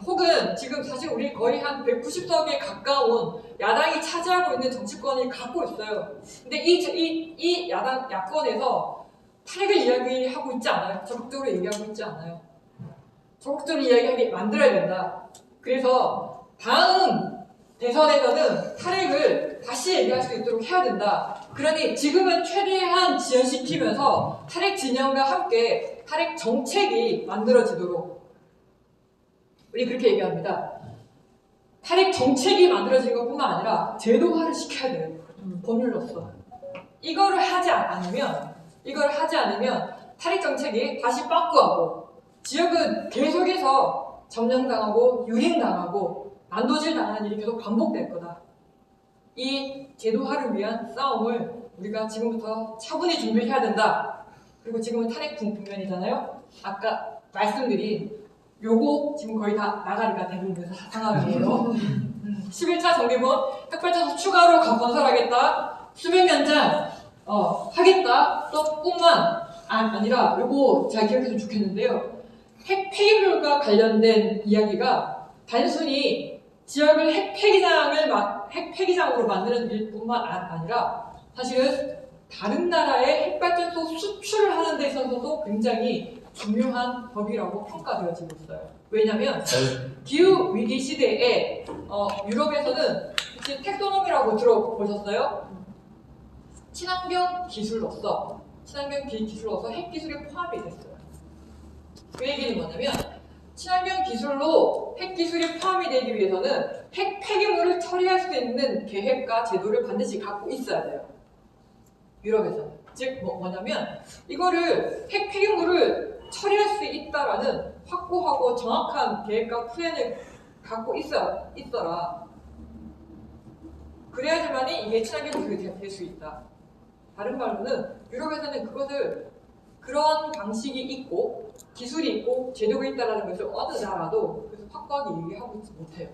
혹은 지금 사실 우리 거의 한 190석에 가까운 야당이 차지하고 있는 정치권을 갖고 있어요. 근데 이 야권에서 탄핵을 이야기하고 있지 않아요. 적극적으로 얘기하고 있지 않아요. 적극적으로 이야기하게 만들어야 된다. 그래서 다음 대선에서는 탄핵을 다시 얘기할 수 있도록 해야 된다. 그러니 지금은 최대한 지연시키면서 탄핵 진영과 함께 탄핵 정책이 만들어지도록 우리 그렇게 얘기합니다. 탄핵 정책이 만들어지는 것뿐만 아니라 제도화를 시켜야 돼요. 법률로서. 이거를 하지 않으면 탄핵 정책이 다시 빠꾸하고 지역은 계속해서 점령당하고 유린당하고 난도질 당하는 일이 계속 반복될 거다. 이 제도화를 위한 싸움을 우리가 지금부터 차분히 준비해야 된다. 그리고 지금은 탄핵 국면이잖아요. 아까 말씀드린 요거 지금 거의 다 나가리가 되고 있는 상황이에요. 11차 정기본 핵발전소 추가로 건설하겠다. 수명 연장 하겠다. 또 뿐만 아니라 요거 잘 기억했으면 좋겠는데요. 핵 폐기물과 관련된 이야기가 단순히 지역을 핵 폐기장으로 만드는 일뿐만 아니라 사실은 다른 나라의 핵발전소 수출을 하는 데 있어서도 굉장히 중요한 법이라고 평가되어지고 있어요. 왜냐하면 기후 위기 시대에 유럽에서는 혹시 텍소노미라고 들어보셨어요? 친환경 기술로서 핵 기술에 포함이 됐어요. 그 얘기는 뭐냐면 친환경 기술로 핵 기술이 포함이 되기 위해서는 핵 폐기물을 처리할 수 있는 계획과 제도를 반드시 갖고 있어야 돼요. 유럽에서는. 즉 뭐냐면 이거를 핵 폐기물을 처리할 수 있다라는 확고하고 정확한 계획과 플랜을 갖고 있어라. 그래야지만이 이게 친환경 기술이 될 수 있다. 다른 말로는 유럽에서는 그런 방식이 있고 기술이 있고 제도가 있다는 것을 어느 나라도 그래서 확고하게 얘기하고 있지 못해요.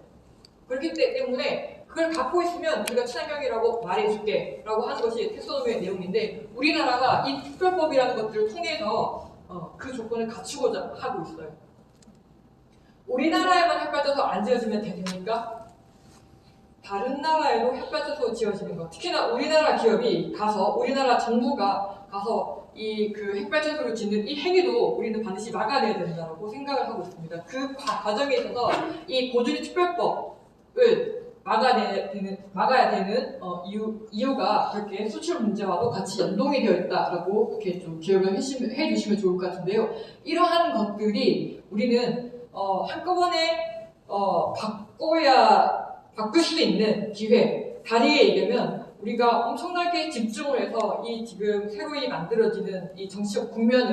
그렇기 때문에 그걸 갖고 있으면 우리가 친환경이라고 말해줄게 라고 하는 것이 텍소노미의 내용인데 우리나라가 이 특별법이라는 것들을 통해서 그 조건을 갖추고자 하고 있어요. 우리나라에만 핵발전소 안 지어지면 됩니까? 다른 나라에도 핵발전소 지어지는 것, 특히나 우리나라 기업이 가서 우리나라 정부가 가서 이 그 핵발전소를 짓는 이 행위도 우리는 반드시 막아내야 된다고 생각을 하고 있습니다. 그 과정에 있어서 이 고준위 특별법을 막아야 되는 이유가 그렇게 수출 문제와도 같이 연동이 되어 있다라고 이렇게 좀 기억을 해주시면 좋을 것 같은데요. 이러한 것들이 우리는 한꺼번에 바꿀 수 있는 기회, 다르게 얘기하면 우리가 엄청나게 집중을 해서 이 지금 새로이 만들어지는 이 정치적 국면이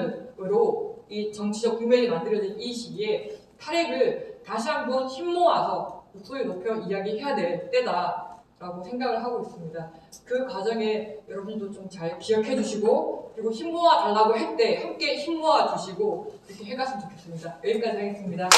만들어진 이 시기에 탈핵을 다시 한번 힘 모아서 목소리 높여 이야기해야 될 때다라고 생각을 하고 있습니다. 그 과정에 여러분도 좀 잘 기억해 주시고 그리고 힘 모아 달라고 할 때 함께 힘 모아 주시고 그렇게 해갔으면 좋겠습니다. 여기까지 하겠습니다.